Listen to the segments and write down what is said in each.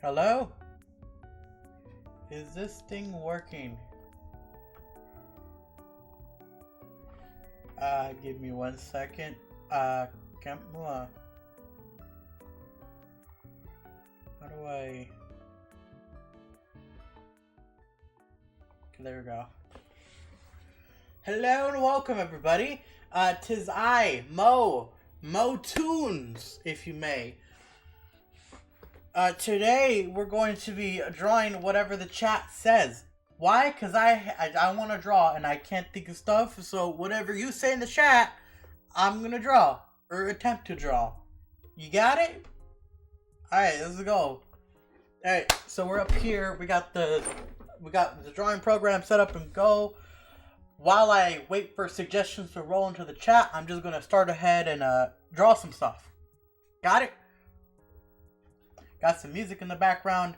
Hello? Is this thing working? Give me 1 second. How do I... Okay, there we go. Hello and welcome everybody. Tis I, Mo Tunes, if you may. Today we're going to be drawing whatever the chat says. Why? Because I want to draw and I can't think of stuff, so whatever you say in the chat, I'm going to draw, or attempt to draw. You got it? Alright, let's go. Alright, so we're up here, we got the drawing program set up and go. While I wait for suggestions to roll into the chat, I'm just going to start ahead and draw some stuff. Got it? Got some music in the background.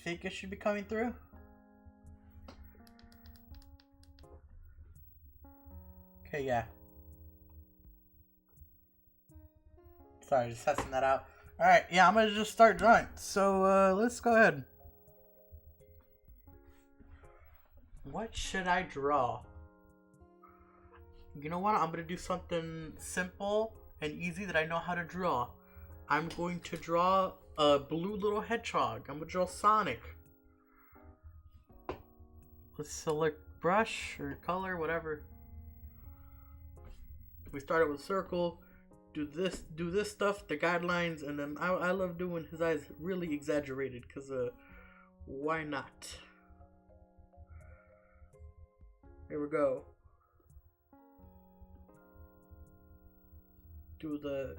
Think it should be coming through. Okay, yeah. Sorry, just testing that out. Alright, yeah, I'm gonna just start drawing. So, let's go ahead. What should I draw? You know what? I'm gonna do something simple and easy that I know how to draw. I'm going to draw a blue little hedgehog. I'm gonna draw Sonic. Let's select brush or color, whatever. We started with circle. Do this stuff, the guidelines, and then I love doing his eyes really exaggerated because why not? Here we go. Do the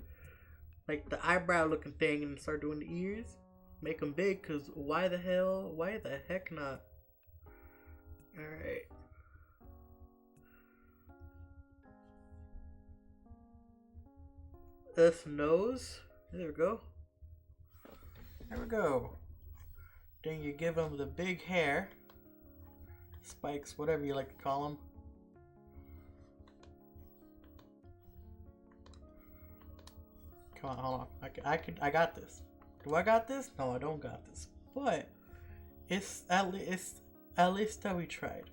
eyebrow looking thing and start doing the ears. Make them big, because why the heck not? Alright. This nose. There we go. There we go. Then you give them the big hair. Spikes, whatever you like to call them. Come on, hold on. I got this. Do I got this? No, I don't got this. But it's at least that we tried.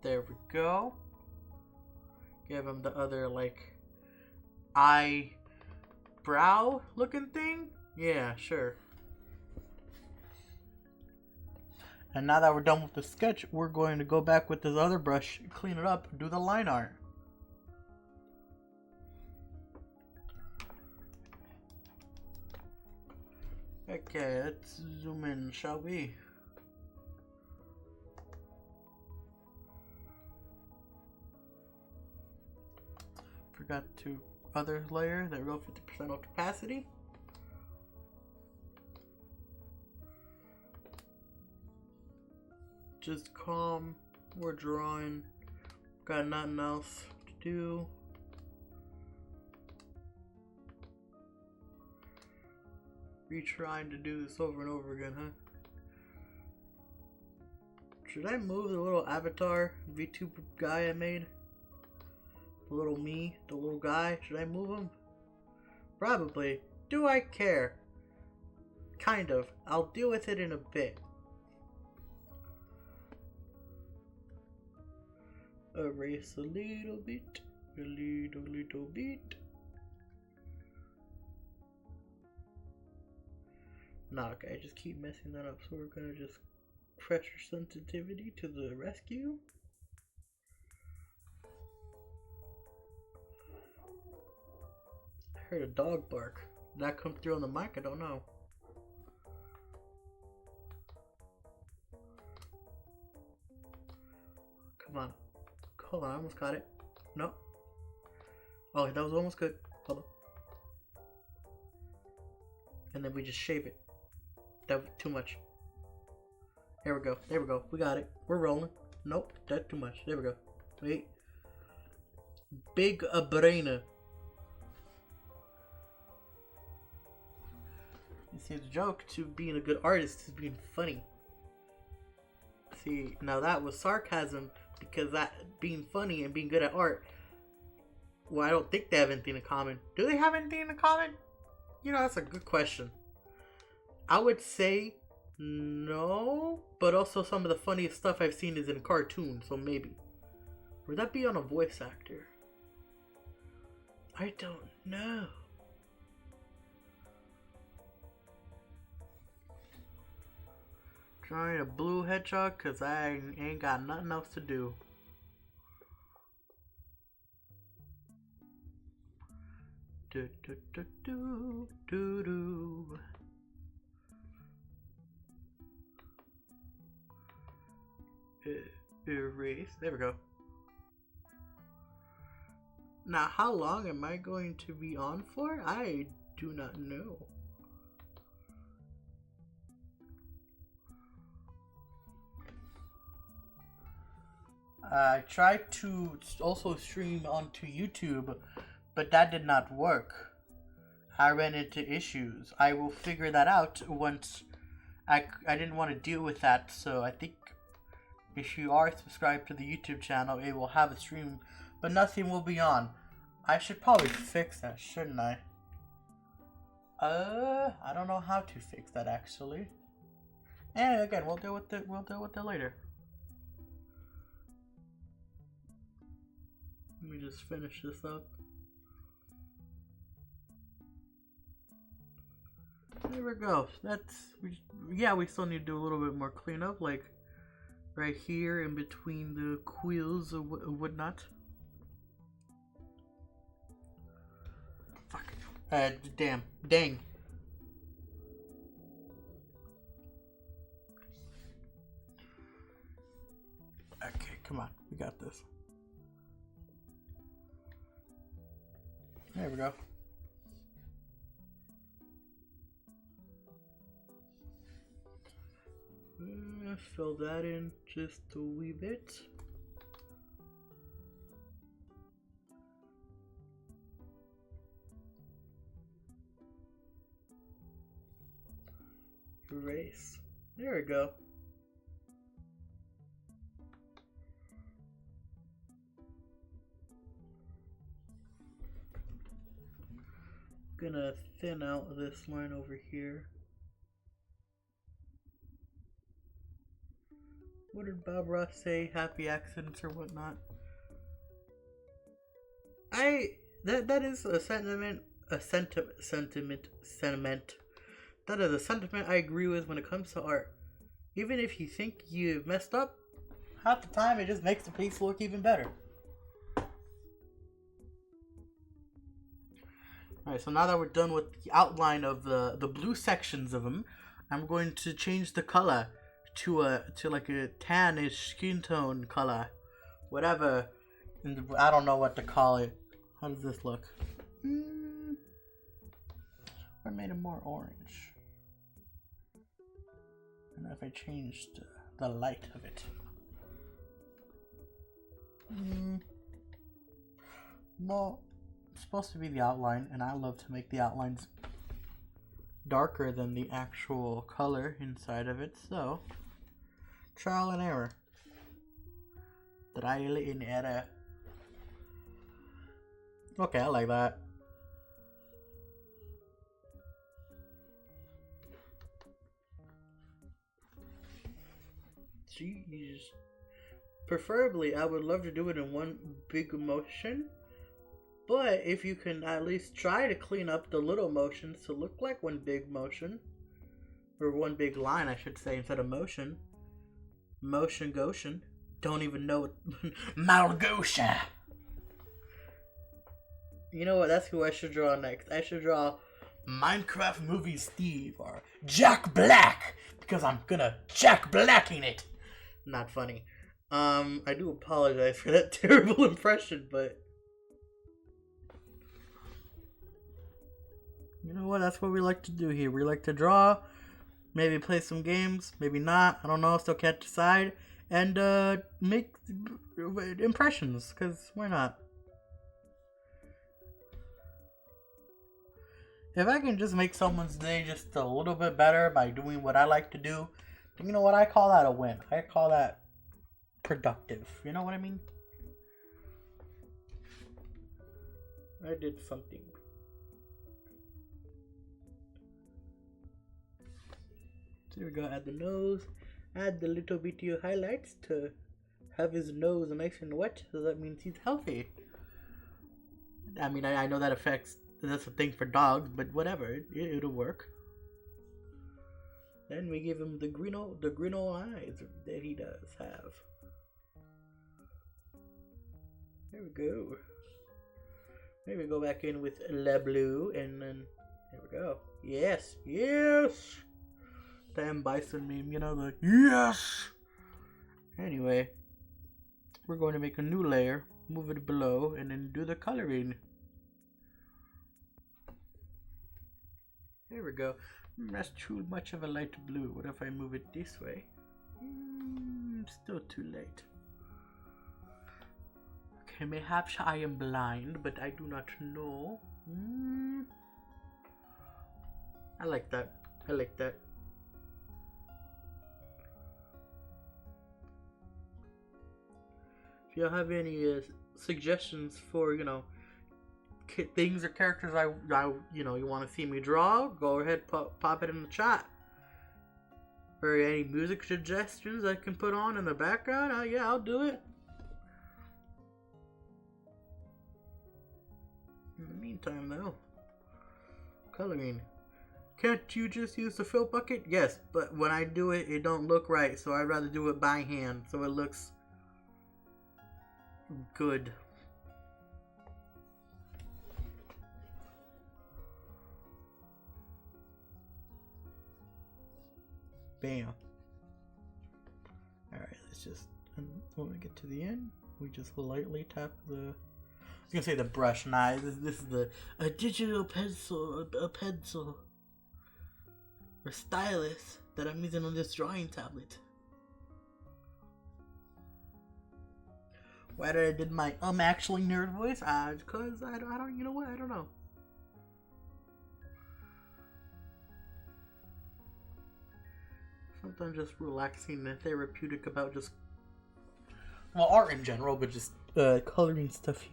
There we go. Give him the other eyebrow looking thing. Yeah, sure. And now that we're done with the sketch, we're going to go back with this other brush, clean it up, and do the line art. Okay, let's zoom in, shall we? Forgot to other layer. There we go, 50% opacity. Just calm. We're drawing. Got nothing else to do. Retrying to do this over and over again, huh? Should I move the little avatar VTube guy I made? The little me, the little guy. Should I move him? Probably. Do I care? Kind of. I'll deal with it in a bit. Erase a little bit, a little bit. Nah, okay, just keep messing that up. So we're gonna just pressure sensitivity to the rescue. I heard a dog bark. Did that come through on the mic? I don't know. Come on. Hold on, I almost got it. No. Oh, that was almost good. Hold on. And then we just shave it. That was too much. There we go. There we go. We got it. We're rolling. Nope, that's too much. There we go. Wait. Big brainer. You see, the joke to being a good artist is being funny. See, now that was sarcasm because that being funny and being good at art. Well, I don't think they have anything in common. Do they have anything in common? You know, that's a good question. I would say no, but also some of the funniest stuff I've seen is in cartoons, so maybe. Would that be on a voice actor? I don't know. Trying a blue hedgehog because I ain't got nothing else to do. Do do do do do do. Erase. There we go. Now, how long am I going to be on for? I do not know. I tried to also stream onto YouTube, but that did not work. I ran into issues. I will figure that out once. I didn't want to deal with that, so I think if you are subscribed to the YouTube channel, it will have a stream, but nothing will be on. I should probably fix that, shouldn't I? I don't know how to fix that actually. And again, we'll deal with it later. Let me just finish this up. There we go. We still need to do a little bit more cleanup, like right here in between the quills or whatnot. Fuck. Dang. Okay, come on. We got this. There we go. Fill that in just a wee bit. Erase. There we go. Gonna thin out this line over here. What did Bob Ross say? Happy accidents or whatnot. That is a sentiment. That is a sentiment I agree with when it comes to art. Even if you think you messed up, half the time it just makes the piece look even better. Alright, so now that we're done with the outline of the blue sections of them, I'm going to change the color to like a tannish skin tone color, whatever. I don't know what to call it. How does this look? I made it more orange. And if I changed the light of it, well, it's supposed to be the outline, and I love to make the outlines darker than the actual color inside of it, so trial and error. Trial and error. Okay, I like that. Jeez. Preferably, I would love to do it in one big motion, but if you can at least try to clean up the little motions to look like one big motion, or one big line, I should say, instead of motion. Motion Goshen. Don't even know what Malgosha. You know what? That's who I should draw next. I should draw Minecraft Movie Steve or Jack Black, because I'm gonna Jack Blacking it. Not funny. I do apologize for that terrible impression, but you know what? That's what we like to do here. We like to draw, maybe play some games, maybe not. I don't know. Still can't decide. And make impressions, because why not? If I can just make someone's day just a little bit better by doing what I like to do, You know what? I call that a win. I call that productive. You know what I mean? I did something. So here we go. Add the nose. Add the little bit of highlights to have his nose nice and wet. So that means he's healthy. I mean, I know that's a thing for dogs, but whatever. It'll work. Then we give him the green eyes that he does have. There we go. Maybe go back in with Le Blue, and then there we go. Yes, yes. Damn Bison meme, you know, the yes. Anyway, we're going to make a new layer, move it below, and then do the coloring. There we go. That's too much of a light blue. What if I move it this way? Still too late. Okay, mayhaps I am blind, but I do not know. I like that. I like that. If you have any suggestions for, you know, things or characters I you want to see me draw, go ahead, pop it in the chat. Or any music suggestions I can put on in the background, yeah, I'll do it. In the meantime, though, coloring. Can't you just use the fill bucket? Yes, but when I do it, it don't look right, so I'd rather do it by hand, so it looks good. Bam. Alright, let's just, when we get to the end, we just lightly tap the, I was gonna say the brush, nah, this is a digital pencil, a pencil, or stylus that I'm using on this drawing tablet. Why did I did my actually nerd voice? Because I don't, you know what, I don't know. Sometimes just relaxing and therapeutic about just, well, art in general, but just coloring stuff.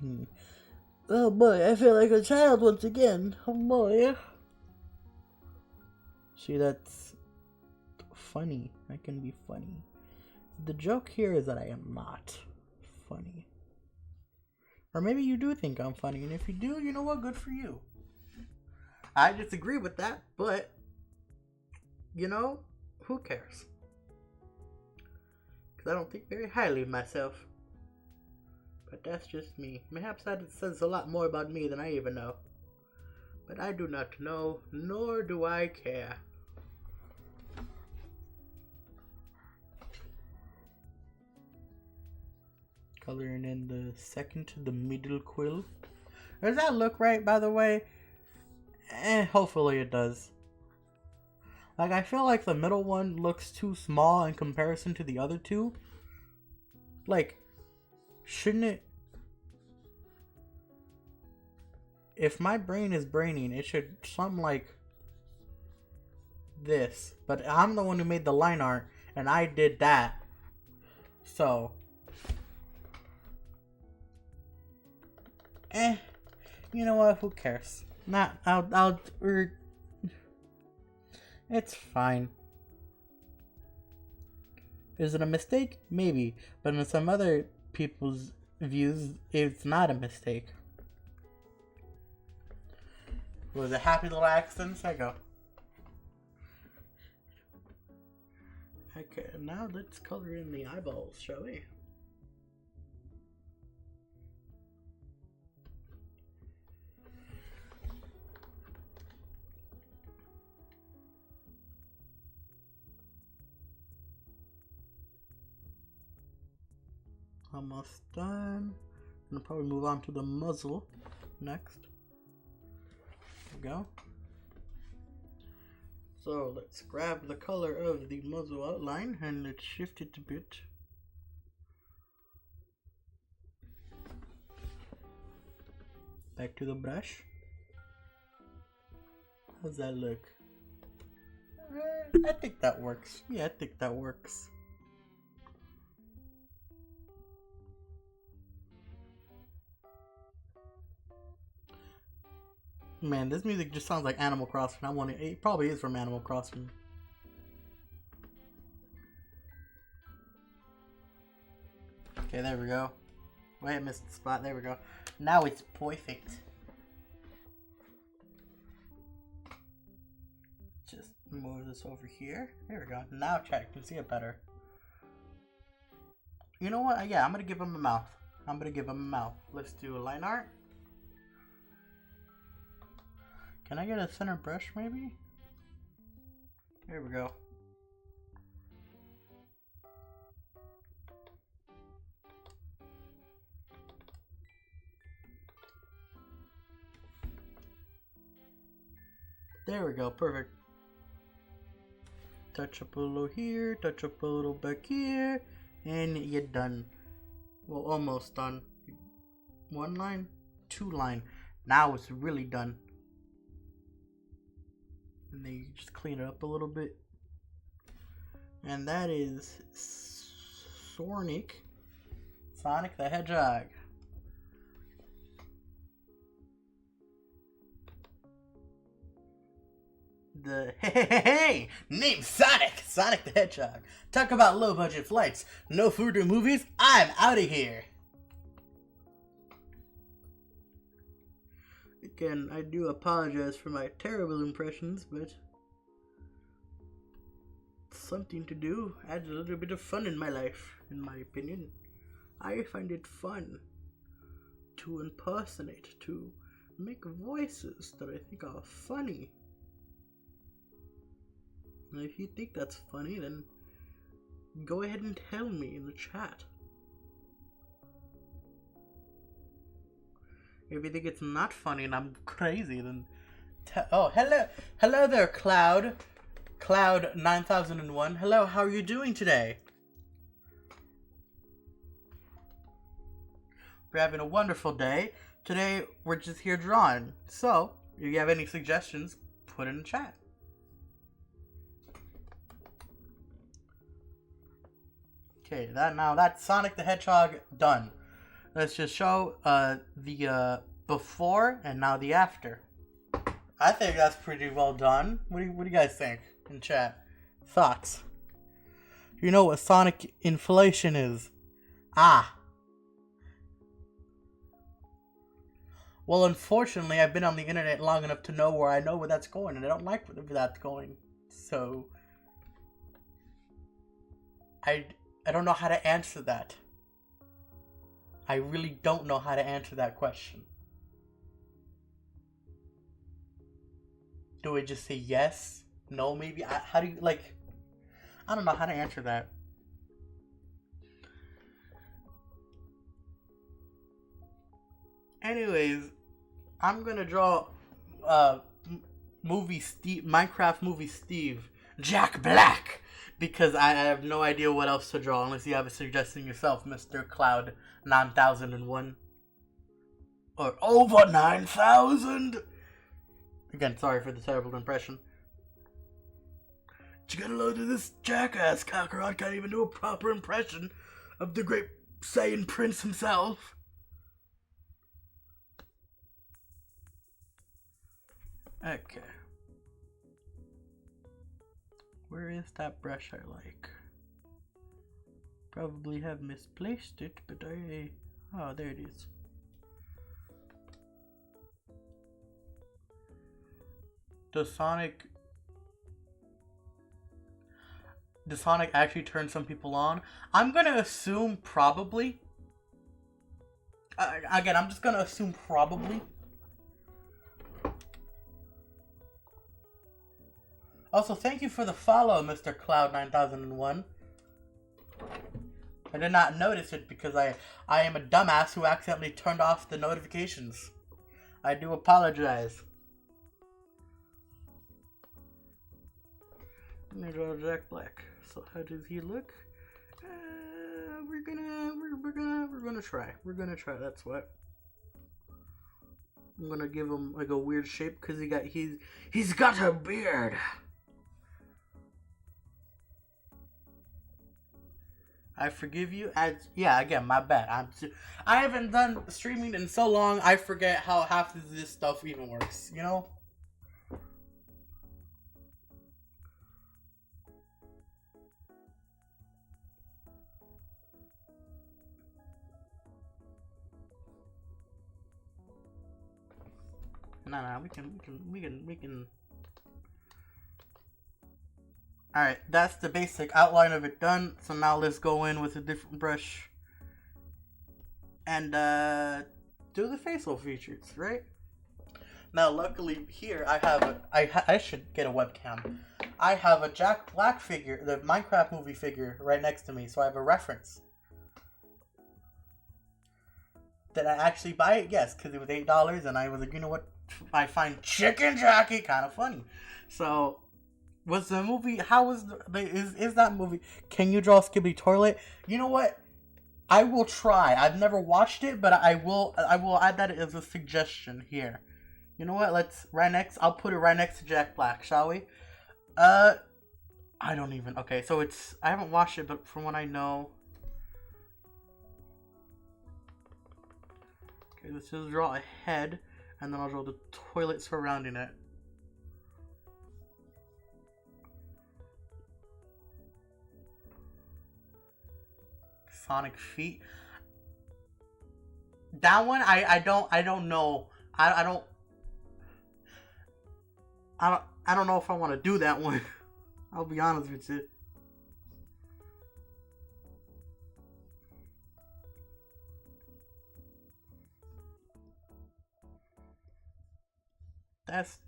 Oh boy, I feel like a child once again. Oh boy. See, that's funny. I can be funny. The joke here is that I am not funny. Or maybe you do think I'm funny, and if you do, you know what? Good for you. I disagree with that, but, you know, who cares? Because I don't think very highly of myself. But that's just me. Perhaps that says a lot more about me than I even know. But I do not know, nor do I care. Coloring in the second to the middle quill. Does that look right, by the way? Hopefully it does. Like, I feel like the middle one looks too small in comparison to the other two. Like, shouldn't it... If my brain is braining, it should something like this. But I'm the one who made the line art, and I did that. So... you know what? Who cares? It's fine. Is it a mistake? Maybe. But in some other people's views, it's not a mistake. Was it happy little accidents? I go. Okay, now let's color in the eyeballs, shall we? Almost done. I'm gonna probably move on to the muzzle next. There we go. So let's grab the color of the muzzle outline and let's shift it a bit. Back to the brush. How's that look? I think that works. Yeah, I think that works. Man, this music just sounds like Animal Crossing. It probably is from Animal Crossing. Okay, there we go. Wait, I missed the spot. There we go. Now it's perfect. Just move this over here. There we go. Now chat can see it better. You know what? Yeah, I'm gonna give him a mouth. Let's do a line art. Can I get a center brush maybe? There we go. There we go, perfect. Touch up a little here, touch up a little back here, and you're done. Well, almost done. 1 line, 2 line. Now it's really done. And then you just clean it up a little bit. And that is Sonic the Hedgehog. Hey, name's Sonic the Hedgehog. Talk about low budget flights, no food or movies, I'm out of here. Again, I do apologize for my terrible impressions, but something to do adds a little bit of fun in my life, in my opinion. I find it fun to impersonate, to make voices that I think are funny. And if you think that's funny, then go ahead and tell me in the chat. If you think it's not funny and I'm crazy, then oh, hello there, Cloud 9001. Hello, how are you doing today? We're having a wonderful day. Today, we're just here drawing. So, if you have any suggestions, put it in the chat. Okay, that's Sonic the Hedgehog done. Let's just show the before and now the after. I think that's pretty well done. What do you guys think in chat? Thoughts? You know what Sonic inflation is? Ah. Well, unfortunately, I've been on the internet long enough to know where I know where that's going, and I don't like where that's going. So I don't know how to answer that. I really don't know how to answer that question. Do I just say yes? No, maybe? How do you, like... I don't know how to answer that. Anyways, I'm gonna draw Minecraft movie Steve, Jack Black, because I have no idea what else to draw unless you have a suggestion yourself, Mr. Cloud 9001. Or over 9,000! Again, sorry for the terrible impression. You gotta load to this jackass. Kakarot can't even do a proper impression of the great Saiyan Prince himself. Okay. Where is that brush I like? Probably have misplaced it, but oh, there it is. Does Sonic actually turn some people on? I'm gonna assume probably. Again, I'm just gonna assume probably. Also, thank you for the follow, Mr. Cloud 9001. I did not notice it because I am a dumbass who accidentally turned off the notifications. I do apologize. I'm gonna draw Jack Black. So how does he look? We're gonna try. That's what. I'm gonna give him like a weird shape because he's got a beard. I forgive you. Yeah, again, my bad. I haven't done streaming in so long. I forget how half of this stuff even works. You know. No, we can. All right, that's the basic outline of it done. So now let's go in with a different brush and do the facial features, right? Now, luckily here I have I should get a webcam. I have a Jack Black figure, the Minecraft movie figure, right next to me, so I have a reference. Did I actually buy it? Yes, because it was $8, and I was like, you know what? I find Chicken Jackie kind of funny. So, was the movie? How was is that movie? Can you draw a Skibidi Toilet? You know what? I will try. I've never watched it, but I will add that as a suggestion here. You know what? Let's right next. I'll put it right next to Jack Black, shall we? I don't even. Okay, so it's. I haven't watched it, but from what I know. Okay, let's just draw a head, and then I'll draw the toilet surrounding it. Sonic feet. That one, I don't know. I don't know if I want to do that one. I'll be honest with you.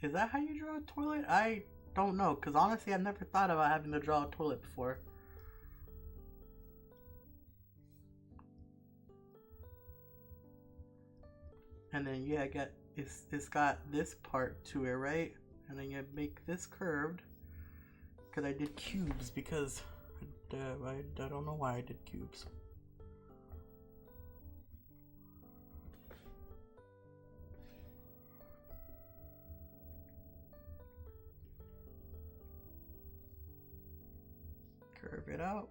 Is that how you draw a toilet? I don't know, because honestly I've never thought about having to draw a toilet before. And then yeah, it's got this part to it, right? And then you make this curved. Because I did cubes, because I don't know why I did cubes. Curve it out.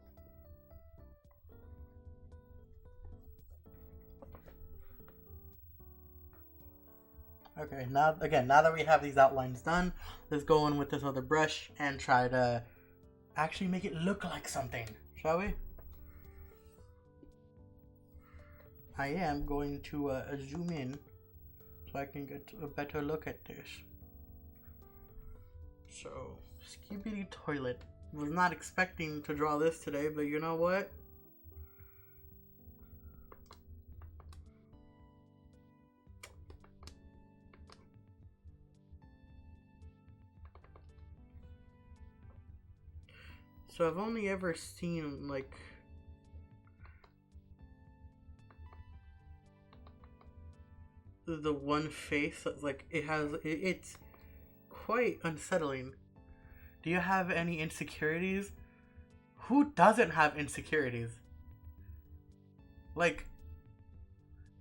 Okay, now that we have these outlines done, let's go in with this other brush and try to actually make it look like something, shall we? I am going to zoom in so I can get a better look at this. So, Skibidi Toilet. Was not expecting to draw this today, but you know what? So I've only ever seen like the one face that's like it's quite unsettling. Do you have any insecurities? Who doesn't have insecurities? Like,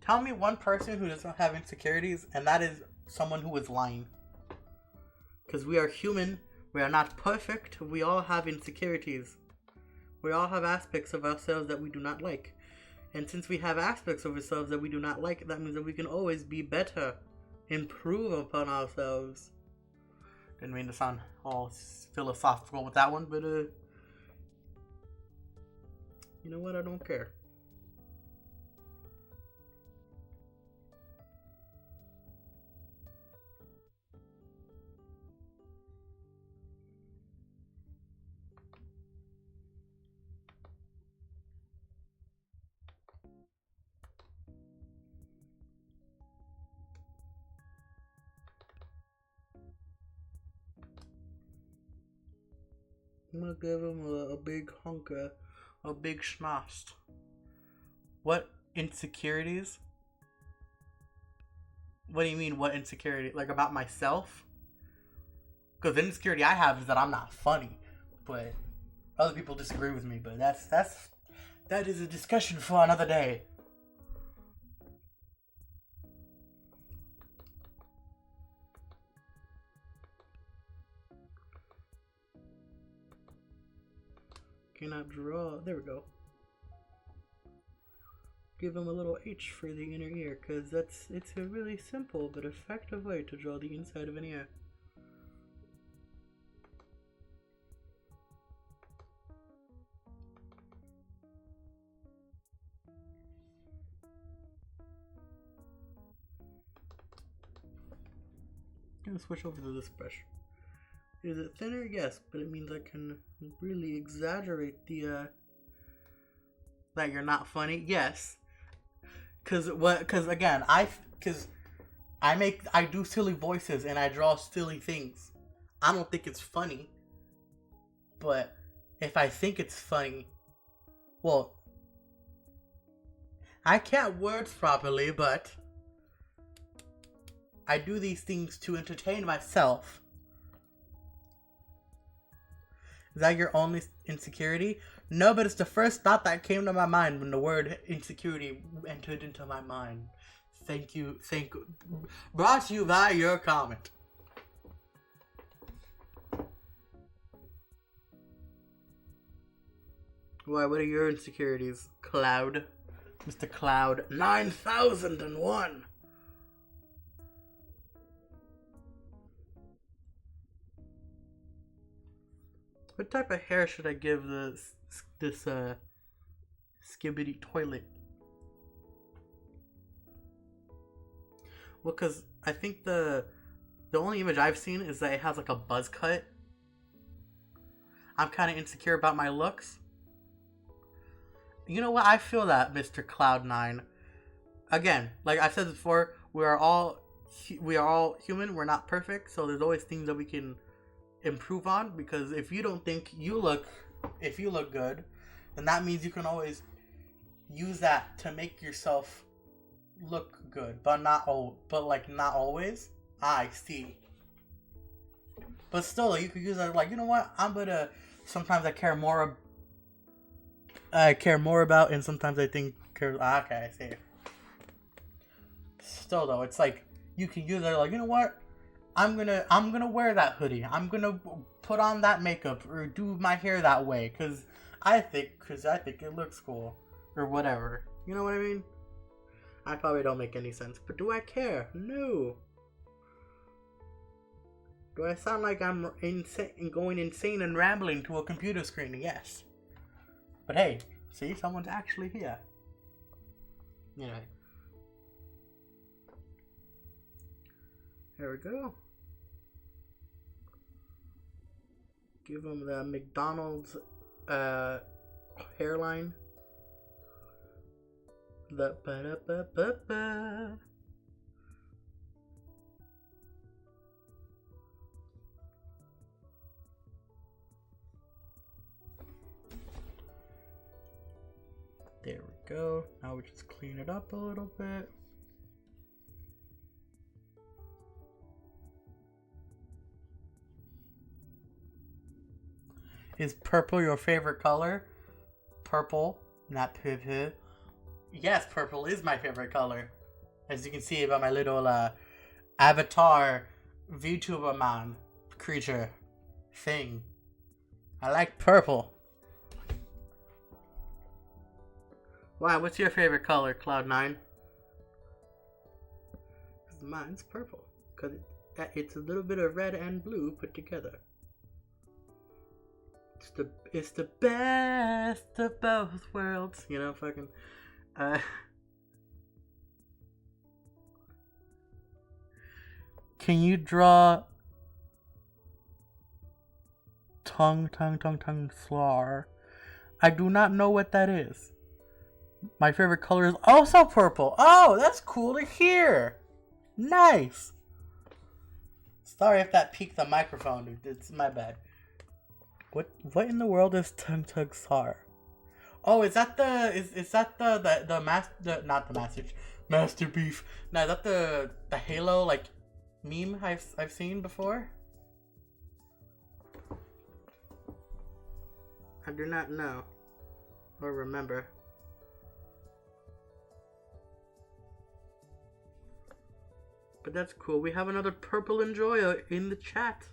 tell me one person who doesn't have insecurities, and that is someone who is lying. Because we are human, we are not perfect, we all have insecurities. We all have aspects of ourselves that we do not like. And since we have aspects of ourselves that we do not like, that means that we can always be better, improve upon ourselves. Didn't mean to sound all philosophical with that one, but you know what? I don't care. I'm gonna give him a big hunker, a big schnost. What insecurities? What do you mean, what insecurity? Like about myself? Because the insecurity I have is that I'm not funny. But other people disagree with me, but that is a discussion for another day. Cannot draw. There we go. give him a little H for the inner ear, because it's a really simple but effective way to draw the inside of an ear. I'm gonna switch over to this brush. Is it thinner? Yes, but it means I can really exaggerate the that you're not funny. Yes, because again, I do silly voices and I draw silly things. I don't think it's funny, but if I think it's funny, well, I can't words properly, but I do these things to entertain myself. Is that your only insecurity? No, but it's the first thought that came to my mind when the word insecurity entered into my mind. Thank you. Brought to you by your comment. Why, what are your insecurities, Cloud? Mr. Cloud 9001. What type of hair should I give this Skibidi toilet? Well, cause I think the only image I've seen is that it has like a buzz cut. I'm kind of insecure about my looks. You know what? I feel that, Mr. Cloud9. Again, like I said before, we are all human. We're not perfect, so there's always things that we can improve on, because if you don't think you look good, then that means you can always use that to make yourself look good, but not always. I see. But still, you could use that, like, you know what, sometimes I care more about, and sometimes I think okay, I see. Still though, it's like you can use it, like, you know what, I'm gonna wear that hoodie. I'm gonna put on that makeup or do my hair that way because I think it looks cool or whatever. You know what I mean? I probably don't make any sense, but do I care? No. Do I sound like I'm going insane and rambling to a computer screen? Yes. But hey, see, someone's actually here. Anyway. There we go. Give him the McDonald's hairline. The ba-da-ba-ba-ba. There we go. Now we just clean it up a little bit. Is purple your favorite color? Purple, not purple. Yes, purple is my favorite color. As you can see by my little avatar VTuber man creature thing. I like purple. Wow, what's your favorite color, Cloud9? Mine's purple. Because it's a little bit of red and blue put together. It's the best of both worlds. You know, fucking... Can you draw... tongue slur? I do not know what that is. My favorite color is also purple. Oh, that's cool to hear. Nice. Sorry if that peaked the microphone, dude. It's my bad. What in the world is tongue slur? Oh, is that Master Beef? No, is that the Halo like meme I've seen before? I do not know or remember. But that's cool. We have another purple enjoyer in the chat.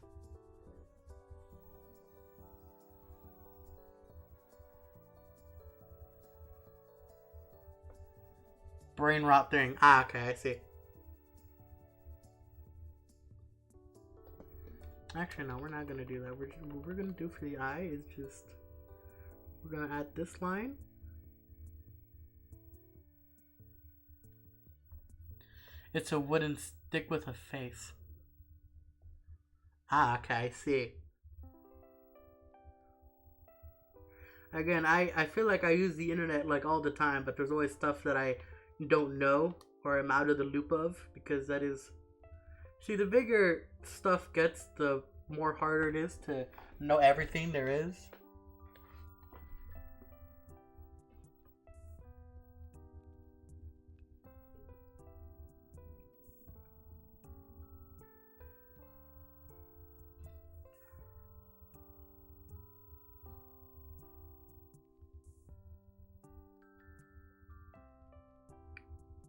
brain rot thing. Ah, okay, I see. Actually, no, we're not gonna do that. What we're gonna do for the eye is just we're gonna add this line. It's a wooden stick with a face. Ah, okay, I see. Again, I feel like I use the internet like all the time, but there's always stuff that I don't know or am out of the loop of, because that is... See, the bigger stuff gets, the more harder it is to know everything there is.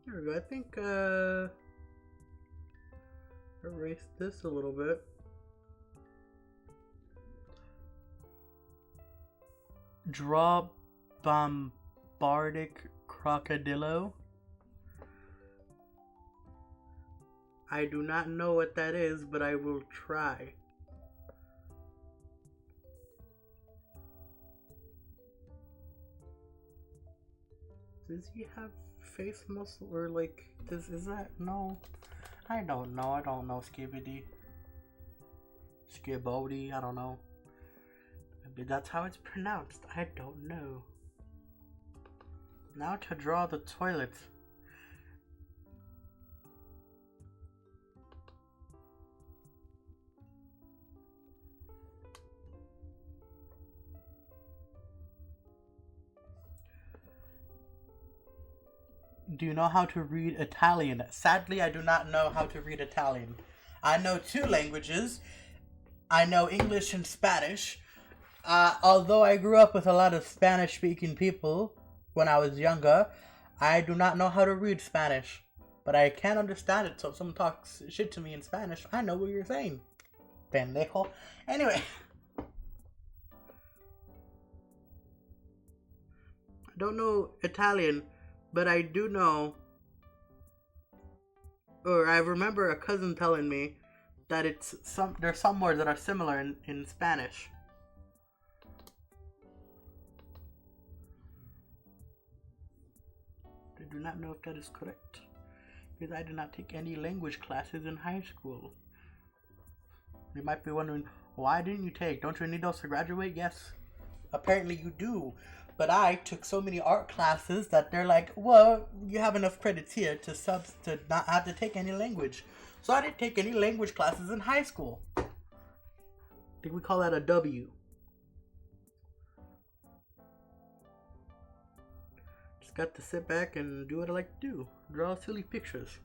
There we go. I think, erase this a little bit. Draw Bombardic Crocodilo. I do not know what that is, but I will try. Does he have face muscle or like this? Is that no? I don't know. I don't know. Skibidi. Skibodi. I don't know. Maybe that's how it's pronounced. I don't know. Now to draw the toilet. Do you know how to read Italian? Sadly, I do not know how to read Italian. I know 2 languages. I know English and Spanish. Although I grew up with a lot of Spanish-speaking people when I was younger, I do not know how to read Spanish. But I can understand it, so if someone talks shit to me in Spanish, I know what you're saying. Pendejo. Anyway. I don't know Italian, but I do know, or I remember a cousin telling me that there's some words that are similar in Spanish. I do not know if that is correct, because I did not take any language classes in high school. You might be wondering, why didn't you take? Don't you need those to graduate? Yes, apparently you do. But I took so many art classes that they're like, well, you have enough credits here to not have to take any language. So I didn't take any language classes in high school. I think we call that a W. Just got to sit back and do what I like to do. Draw silly pictures.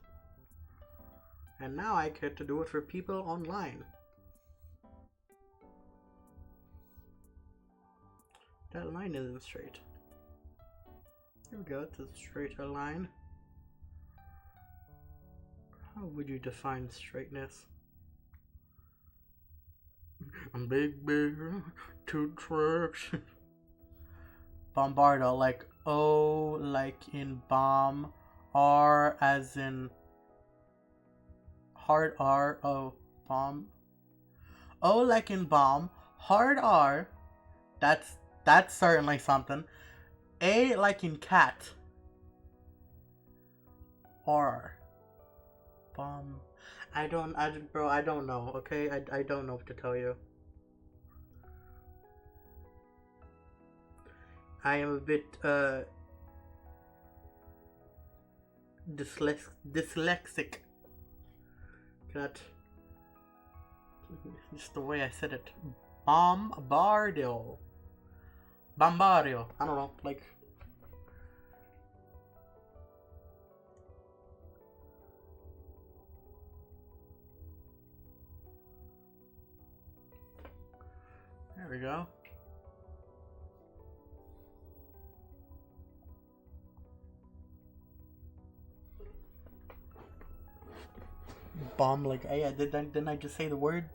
And now I get to do it for people online. That line isn't straight. Here we go, it's a straighter line. How would you define straightness? Big, 2 tracks. Bombardo, like O like in bomb, R as in hard R, O, bomb. O like in bomb, hard R, that's certainly something. A like in cat. R. Bomb. Bro, I don't know, okay? I don't know what to tell you. I am a bit, dyslexic. That, just the way I said it. Bombardio. Bombardio. I don't know, like... There we go. Bomb, like, yeah, didn't I just say the word?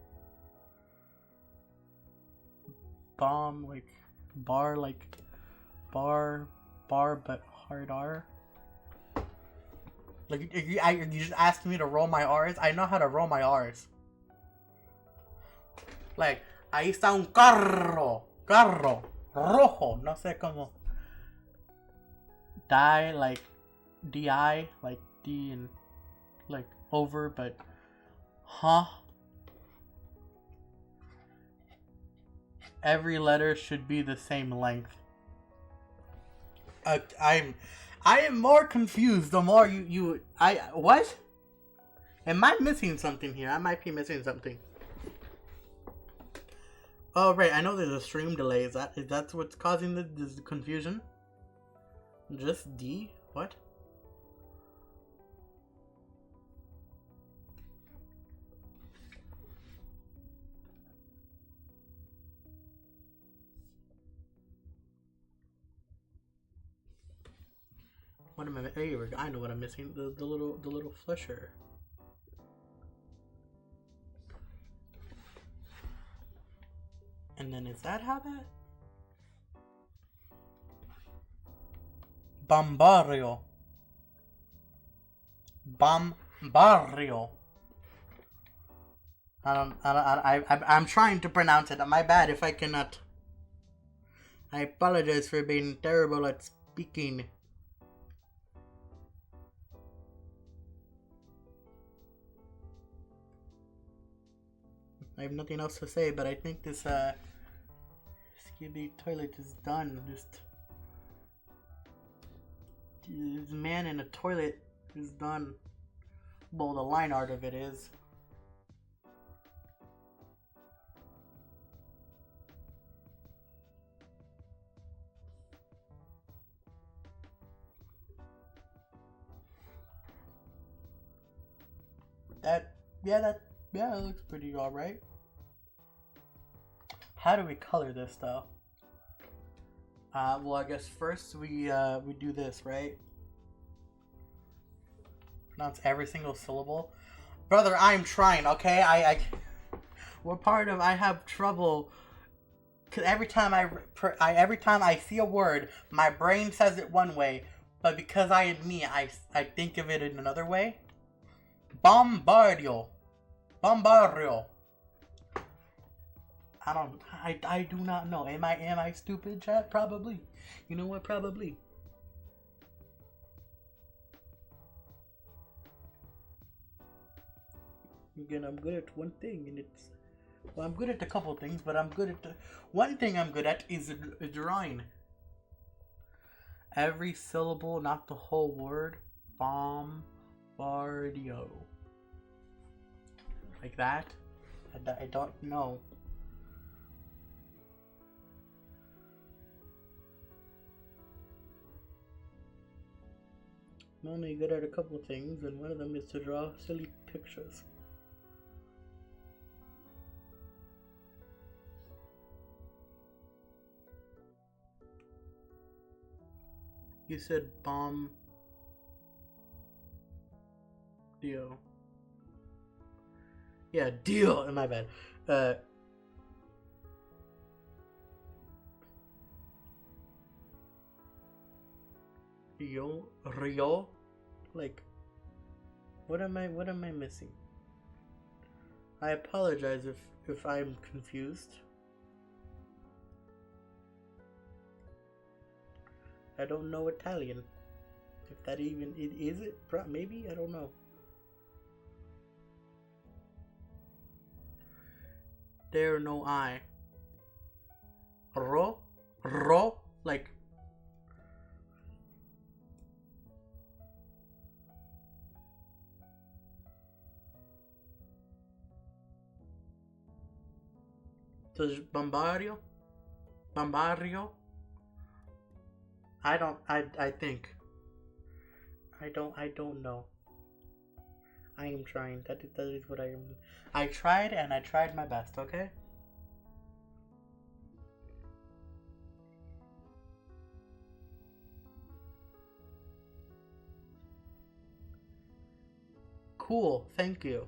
Bomb, like, bar, like, bar, but hard R. Like, you just asked me to roll my R's? I know how to roll my R's. Like, ahí está un carro. Carro. Rojo. No sé cómo. Die, like, D-I, like, D and, like, over, but, huh? Every letter should be the same length. I am more confused the more what? Am I missing something here? I might be missing something. Oh, right, I know there's a stream delay. Is that what's causing this confusion? Just D? What? What am I? Here we go. I know what I'm missing. The little flusher. And then is that how that? Bombario. Bombario. I'm trying to pronounce it. My bad if I cannot. I apologize for being terrible at speaking. I have nothing else to say, but I think this Skibidi toilet is done. This man in a toilet is done. Well, the line art of it is. That looks pretty alright. How do we color this though? Well, I guess first we do this, right? Pronounce every single syllable. Brother, I'm trying, okay? We're part of. I have trouble. Cause every time I see a word, my brain says it one way, but because I think of it in another way. Bombardio. I do not know. Am I stupid, chat? Probably. You know what? Probably. Again, I'm good at one thing, and well, I'm good at a couple things, but one thing I'm good at is drawing. Every syllable, not the whole word. Bombardio. Like that? I don't know. I'm only good at a couple things, and one of them is to draw silly pictures. You said bomb. Deal. Yeah, deal. My bad. Rio, like, what am I missing? I apologize if I'm confused. I don't know Italian. If that even is it, maybe, I don't know. There no I. Ro, like. So Bombario? I think. I don't know. I am trying. That is what I am. I tried and I tried my best, okay? Cool, thank you.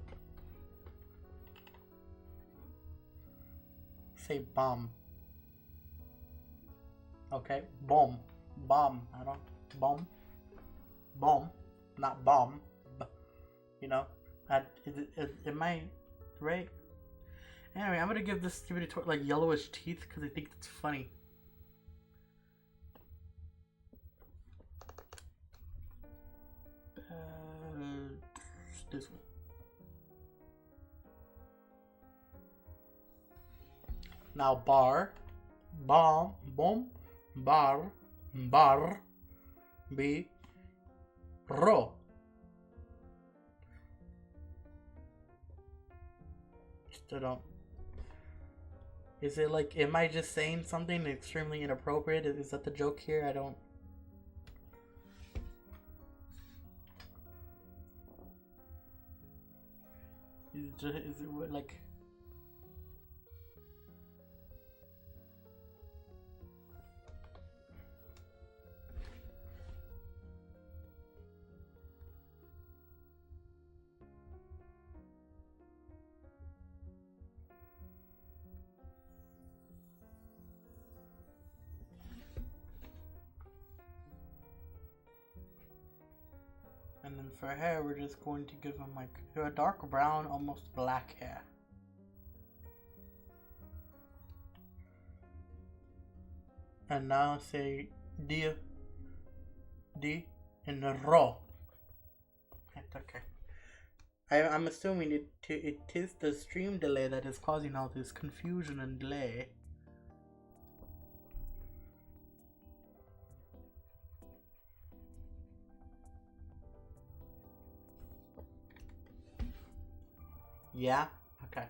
Say bomb. Okay, bomb. I don't bomb. Bomb, not bomb. You know, am I right? Anyway, I'm gonna give this stupid like yellowish teeth because I think it's funny. This one. Now bar, bomb, bomb, bar, bar, b, ro. Still don't. Is it like, am I just saying something extremely inappropriate? Is that the joke here? I don't. Is it what, like. And then for hair, we're just going to give him like a dark brown, almost black hair. And now say D and ro. Okay. I'm assuming it is the stream delay that is causing all this confusion and delay. Yeah? Okay.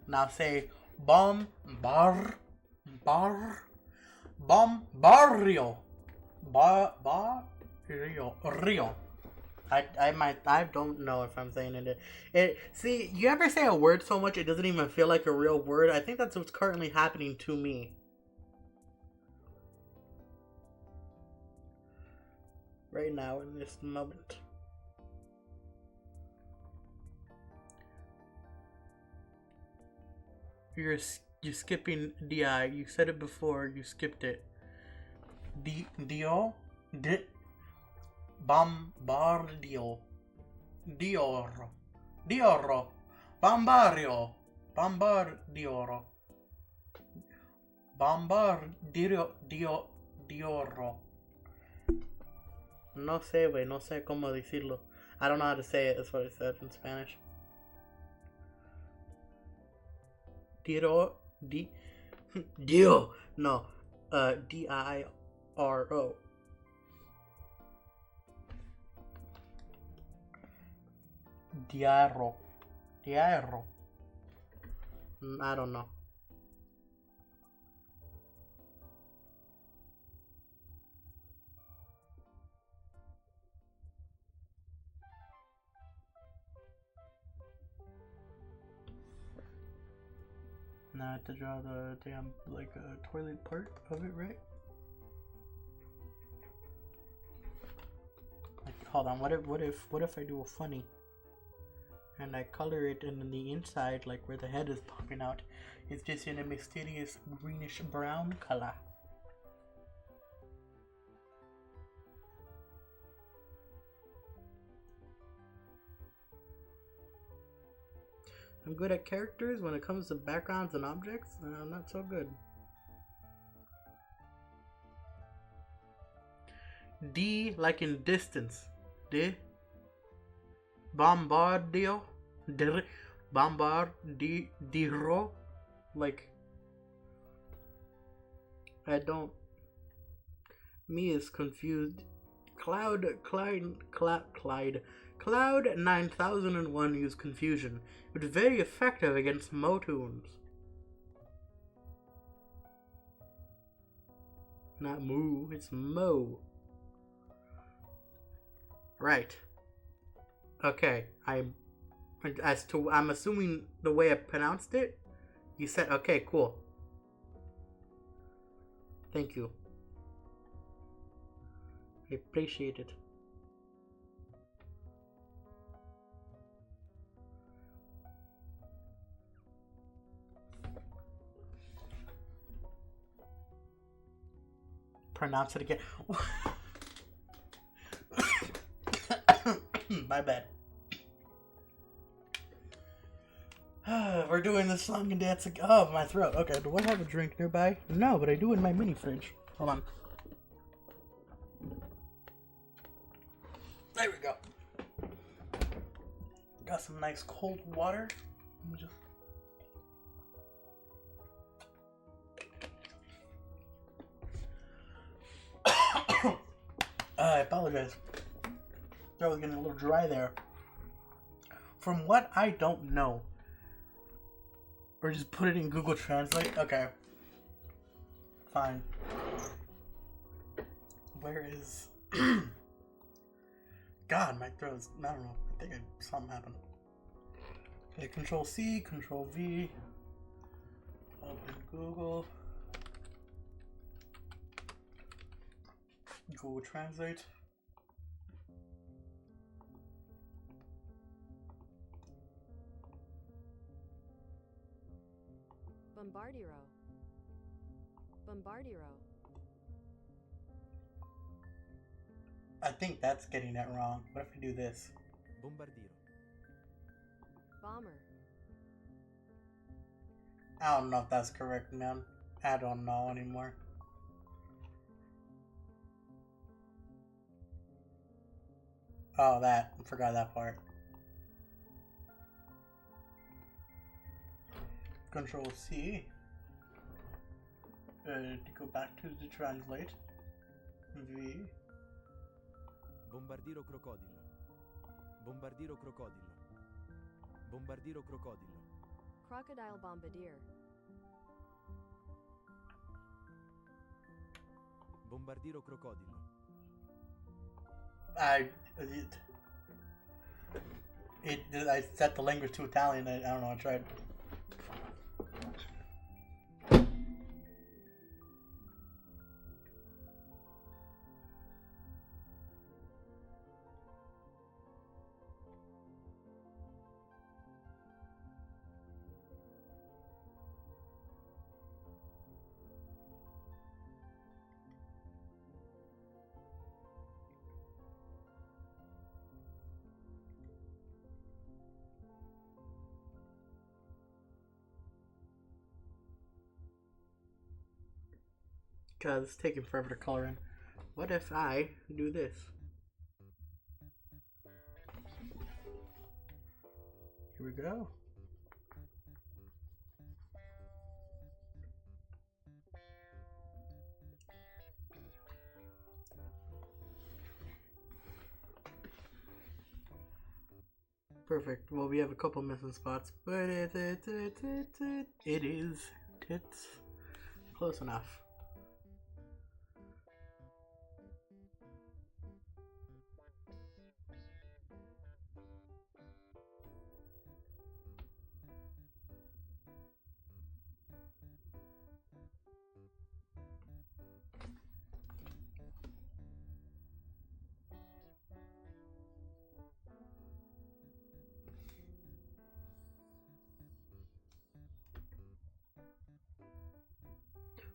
Now say bombardio. Rio. I don't know if I'm saying it. See, you ever say a word so much it doesn't even feel like a real word? I think that's what's currently happening to me. Right now, in this moment. You're skipping di. You said it before. You skipped it. Dio. Bombardio. Dioro. Bombario. Bombardioro. Dioro. No sé, güey. No sé cómo decirlo. I don't know how to say it. That's what it said in Spanish. Dio. No. Diro. Diarro. I don't know. Now I have to draw the damn like toilet part of it, right? Like, hold on. What if I do a funny? And I color it, and then the inside, like where the head is popping out, is just in a mysterious greenish brown color. I'm good at characters. When it comes to backgrounds and objects, I'm not so good. D like in distance. D. Bombardio. Bombardiro. Like. I don't. Me is confused. Cloud 9001 used confusion. It was very effective against Motoons. Not Moo, it's Mo. Right. Okay, I'm assuming the way I pronounced it. You said okay, cool. Thank you. I appreciate it. Pronounce it again. My bad. We're doing the song and dance. Oh, my throat. Okay, do I have a drink nearby? No, but I do in my mini fridge. Hold on. There we go. Got some nice cold water. Let me just... I apologize. That was getting a little dry there. From what I don't know, or just put it in Google Translate. Okay, fine. Where is? God, my throat's. I don't know. I think something happened. Okay, Control C, Control V. Open Google. Google Translate. Bombardiro. Bombardiro. I think that's getting that wrong. What if we do this? Bombardiro. Bomber. I don't know if that's correct, man. I don't know anymore. Oh, that. I forgot that part. Control C. To go back to the translate. V. Bombardiro crocodilo. Bombardiro crocodilo. Bombardiro crocodilo. Crocodile bombardier. Bombardiro crocodilo. I set the language to Italian. I don't know. I tried. Because it's taking forever to color in. What if I do this? Here we go. Perfect. Well, we have a couple missing spots, but it is tits close enough.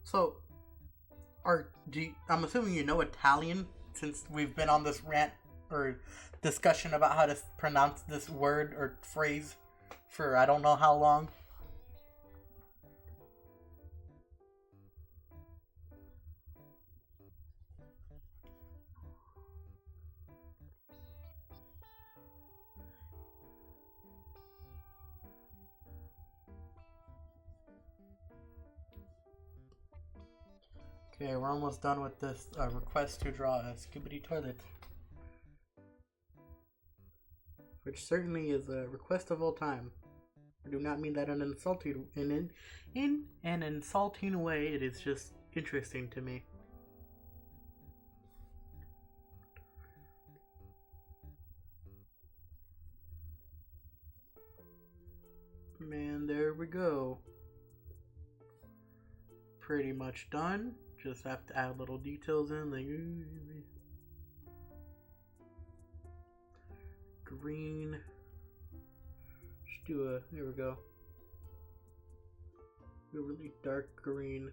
So, I'm assuming you know Italian, since we've been on this rant or discussion about how to pronounce this word or phrase for I don't know how long. Okay, we're almost done with this request to draw a Skibidi toilet. Which certainly is a request of all time. I do not mean that in an insulting way. It is just interesting to me. Man, there we go. Pretty much done. Just have to add little details in, like green. Just do a, there we go. A really dark green.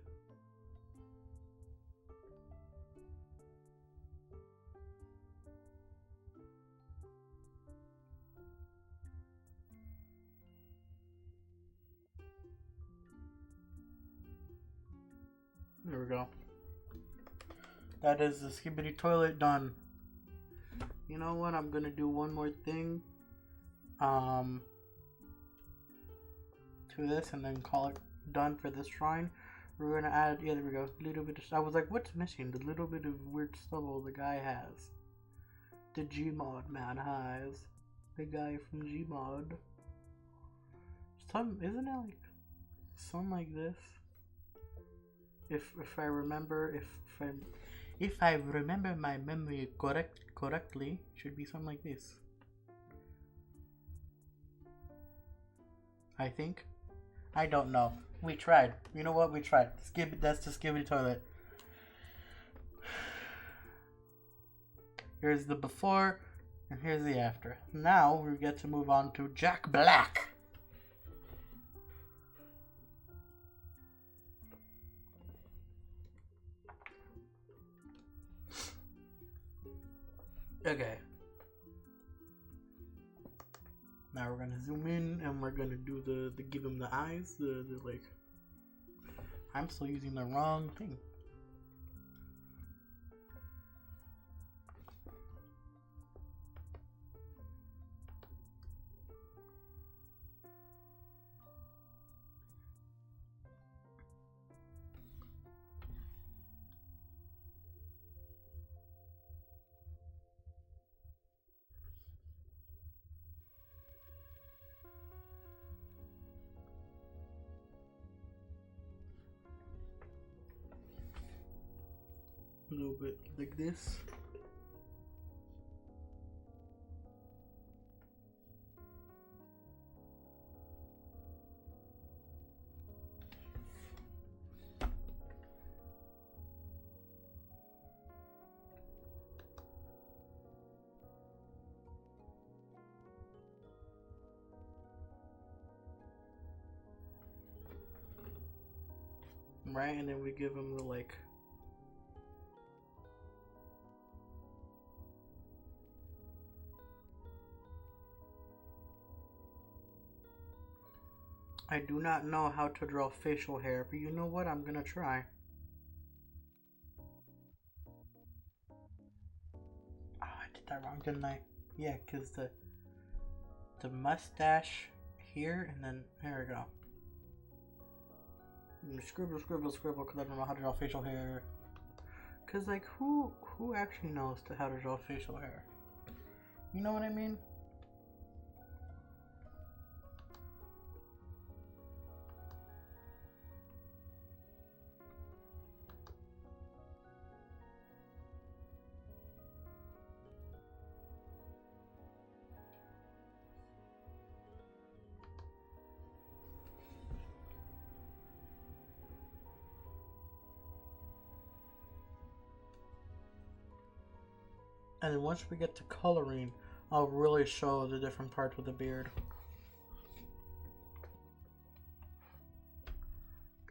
There we go. That is the Skibidi toilet done. You know what? I'm gonna do one more thing. To this and then call it done for this shrine. We're gonna add, yeah, there we go. Little bit of, I was like, what's missing? The little bit of weird stubble the guy has. The Gmod man has. The guy from Gmod. Isn't it like something like this? If I remember, if I remember my memory correctly, it should be something like this. I think. I don't know. We tried. You know what? We tried. That's the Skibidi toilet. Here's the before, and here's the after. Now we get to move on to Jack Black. Okay. Now we're gonna zoom in and we're gonna do the give him the eyes, the like. I'm still using the wrong thing. A little bit like this. Right, and then we give him the like. I do not know how to draw facial hair, but you know what? I'm gonna try. Oh, I did that wrong, didn't I? Yeah, cause the mustache here, and then there we go. Scribble, scribble, scribble, cause I don't know how to draw facial hair. Cause like, who actually knows how to draw facial hair? You know what I mean? And then once we get to coloring, I'll really show the different parts of the beard.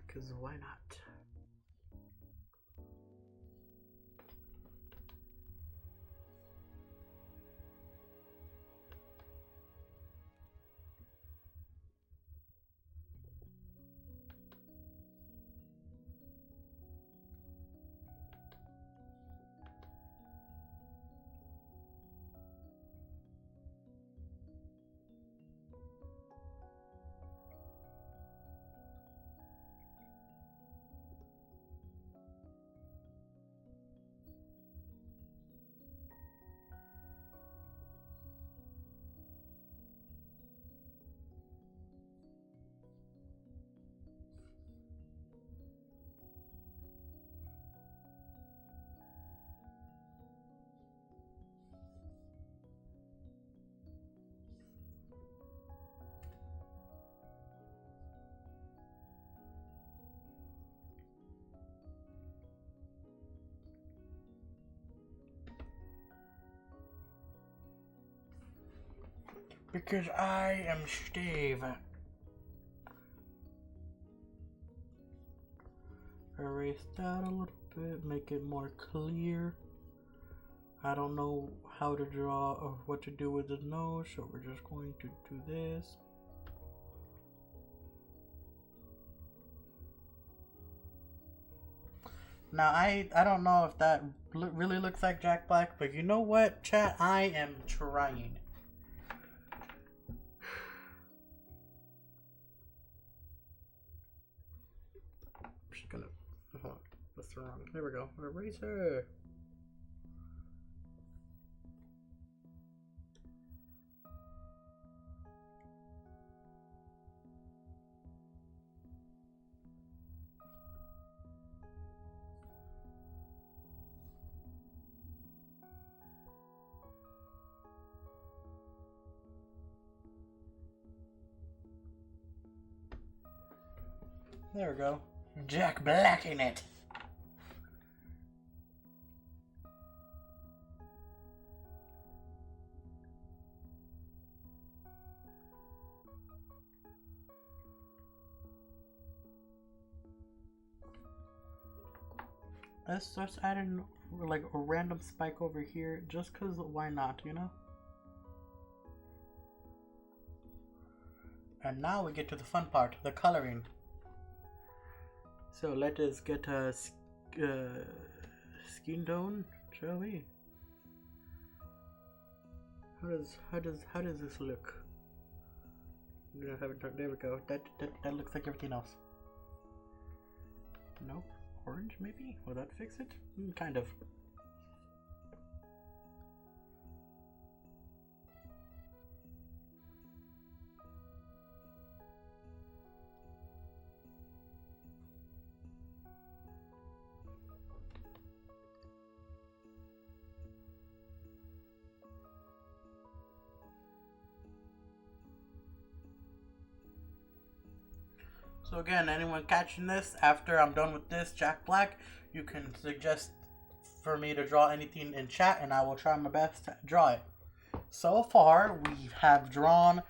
Because why not? Because I am Steve. Erase that a little bit, make it more clear. I don't know how to draw or what to do with the nose, so we're just going to do this. Now, I don't know if that really looks like Jack Black, but you know what, chat? I am trying. I'm just gonna... Hold on. That's wrong. There we go. Eraser. There we go. Jack Black in it. Let's just add in like a random spike over here, just cause why not, you know? And now we get to the fun part, the coloring. So let us get a skin tone, shall we? How does this look? I'm gonna have it done. There we go. That looks like everything else. Nope. Orange maybe? Will that fix it? Kind of. So again, anyone catching this, after I'm done with this Jack Black, you can suggest for me to draw anything in chat and I will try my best to draw it. So far, we have drawn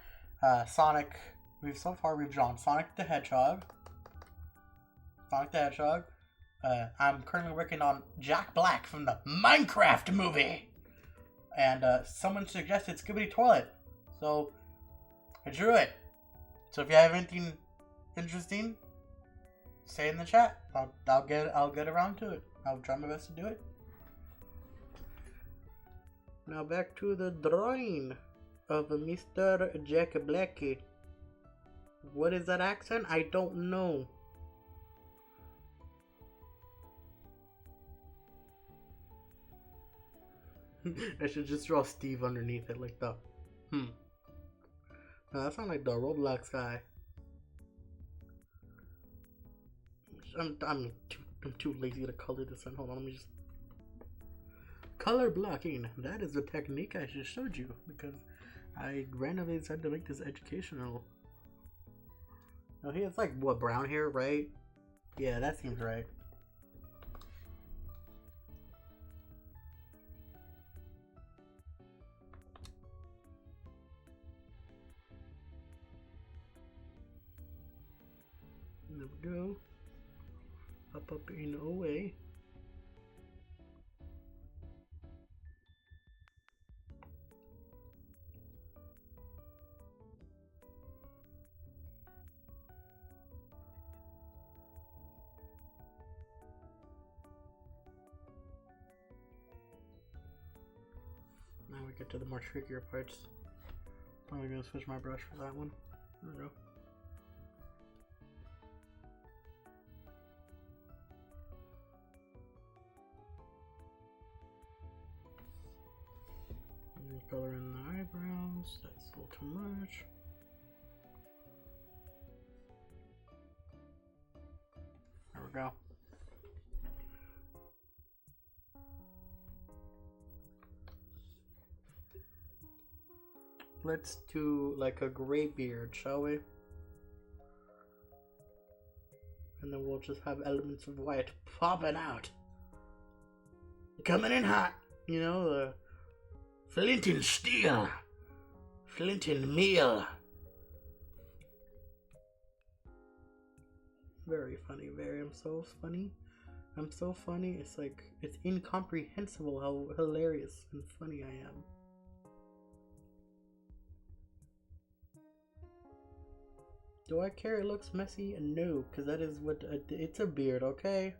Sonic. We've drawn Sonic the Hedgehog. I'm currently working on Jack Black from the Minecraft movie. And someone suggested Skibidi Toilet. So I drew it. So if you have anything interesting, say in the chat. I'll get around to it. I'll try my best to do it. Now back to the drawing of Mr. Jack Black. What is that accent? I don't know. I should just draw Steve underneath it like that. No, that sounds like the Roblox guy. I'm too lazy to color this in. Hold on, let me just... Color blocking. That is the technique I just showed you because I randomly decided to make this educational. Now he has like, what, brown hair, right? Yeah, that seems right. There we go. Up in away. Now we get to the more trickier parts. Probably gonna switch my brush for that one. There we go. Color in the eyebrows, that's a little too much. There we go. Let's do like a gray beard, shall we? And then we'll just have elements of white popping out. Coming in hot, you know, the Flint and Steel. Flint and Meal. Very funny, I'm so funny. I'm so funny, it's like, it's incomprehensible how hilarious and funny I am. Do I care it looks messy? No, because that is what, it's a beard, okay?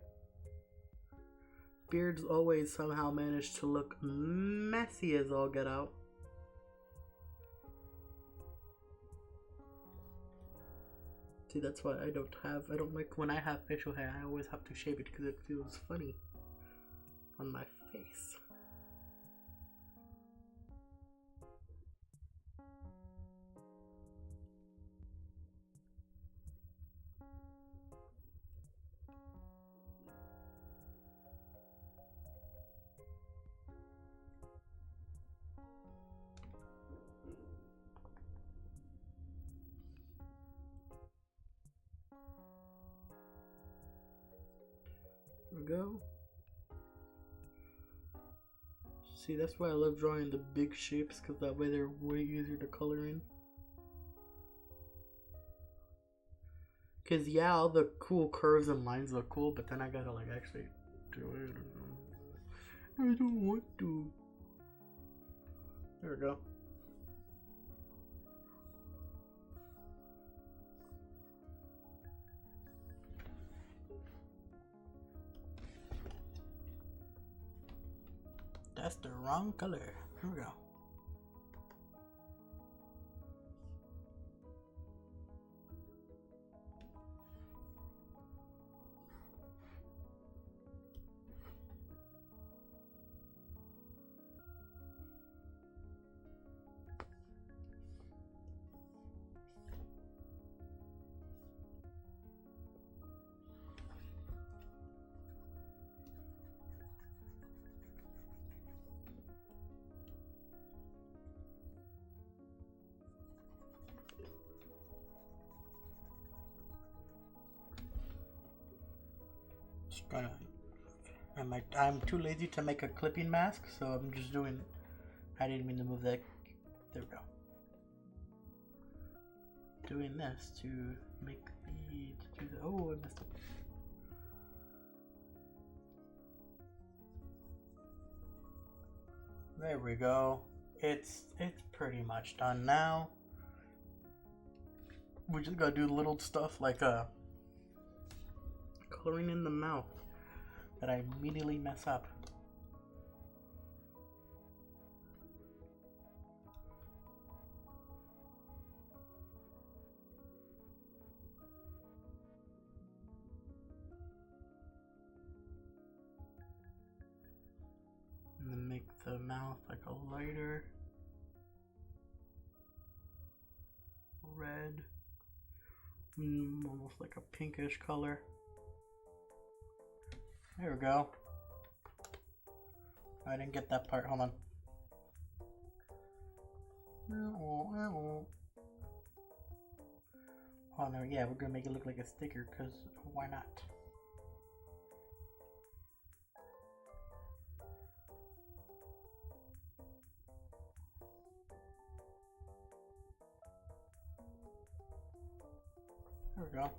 beards always somehow manage to look messy as all get out. See, that's why I don't like when I have facial hair, I always have to shave it because it feels funny on my face. There we go. See, that's why I love drawing the big shapes, because that way they're way easier to color in. Because yeah, all the cool curves and lines look cool, but then I gotta like actually do it. I don't want to. There we go. That's the wrong color. Here we go. I'm too lazy to make a clipping mask, so I'm just doing. I didn't mean to move that. There we go. Doing this to make oh, I messed up. There we go. It's pretty much done now. We just gotta do little stuff like coloring in the mouth that I immediately mess up. And then make the mouth like a lighter red, almost like a pinkish color. There we go. I didn't get that part. Hold on. Oh no, yeah, we're gonna make it look like a sticker, because why not? There we go.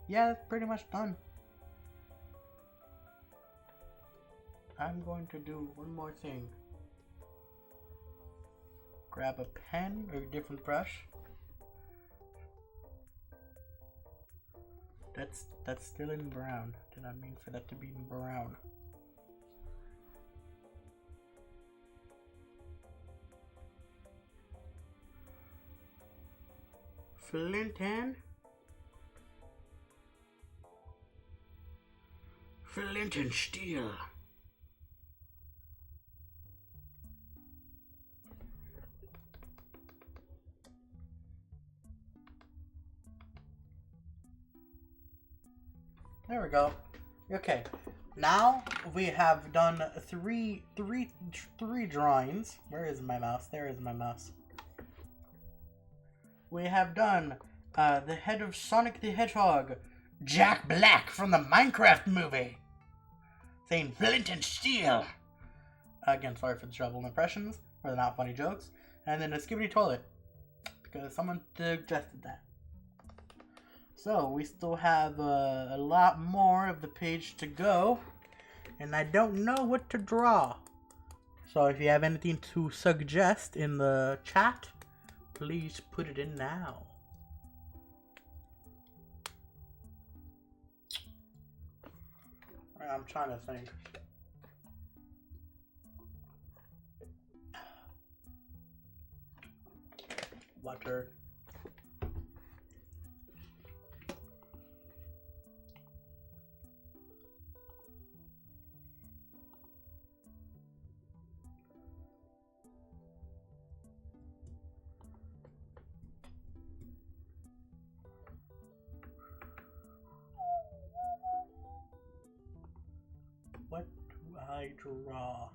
Yeah, it's pretty much done. I'm going to do one more thing. Grab a pen or a different brush. That's still in brown. Did I mean for that to be in brown? Flint and steel. There we go. Okay, now we have done three drawings. Where is my mouse? There is my mouse. We have done the head of Sonic the Hedgehog, Jack Black from the Minecraft movie, saying flint and steel. Again, sorry for the trouble impressions, or the not funny jokes. And then a Skibidi Toilet, because someone suggested that. So, we still have a lot more of the page to go, and I don't know what to draw. So if you have anything to suggest in the chat, please put it in now. I'm trying to think. Water. What do I draw?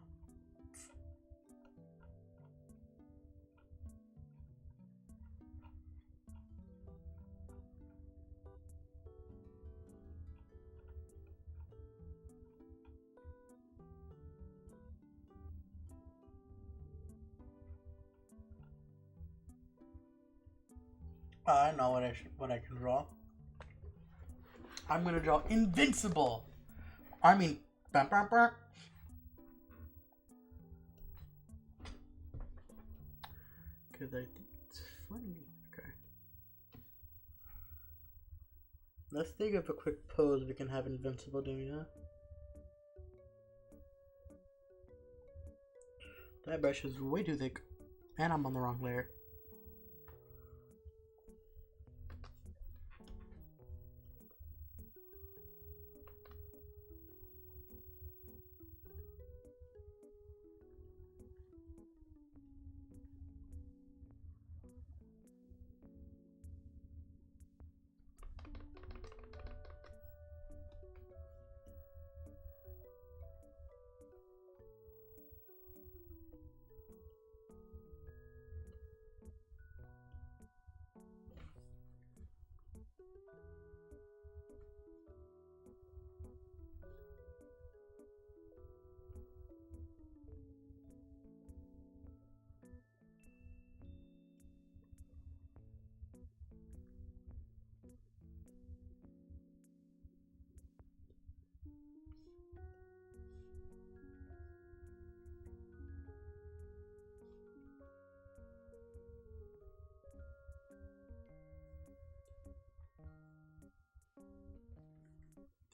I know what I can draw. I'm gonna draw Invincible. I mean, bam, bam, bam. Because I think it's funny. Okay. Let's think of a quick pose we can have Invincible doing, huh? That brush is way too thick. And I'm on the wrong layer.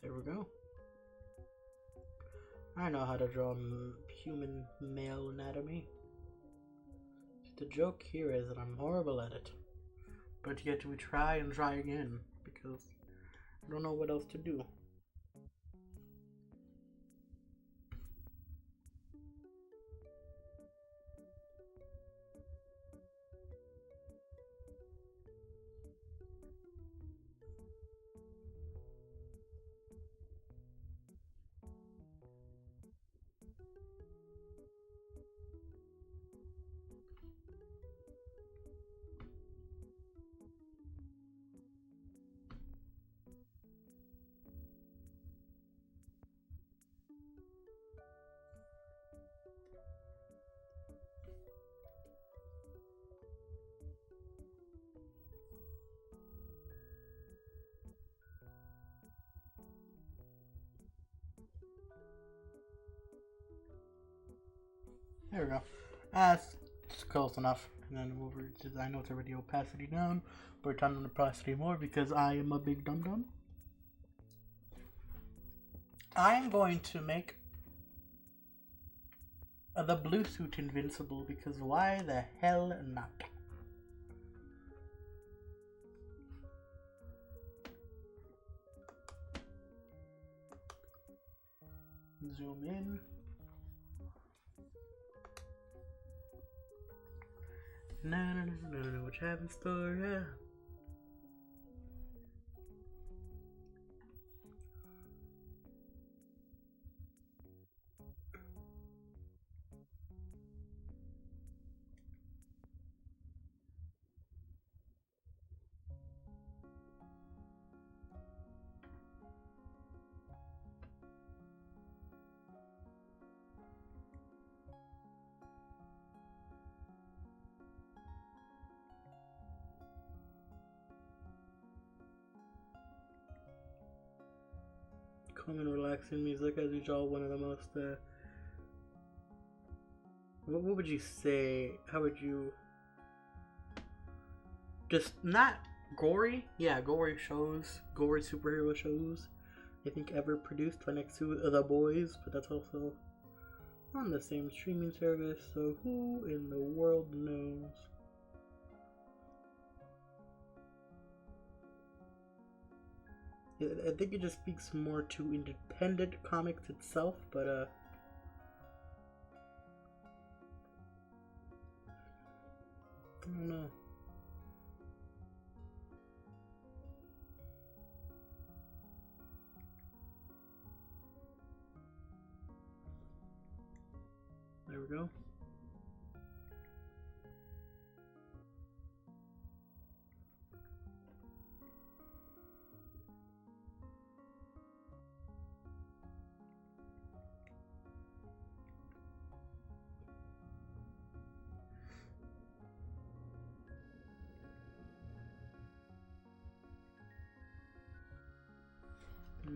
There we go. I know how to draw human male anatomy. The joke here is that I'm horrible at it. But yet we try and try again, because I don't know what else to do. There we go. It's close enough. And then I know it's already opacity down, but turn on opacity more because I am a big dum dum. I'm going to make the blue suit invincible because why the hell not? Zoom in. No, what you have in store, yeah. Calm and relaxing music as we draw one of the most what would you say? How would you just not gory? Yeah, gory shows, gory superhero shows. I think ever produced right next to The Boys, but that's also on the same streaming service. So who in the world knows? I think it just speaks more to independent comics itself, but I don't know. There we go.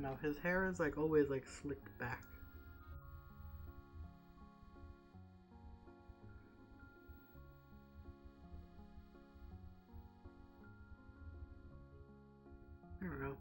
No, his hair is like always like slicked back. I don't know.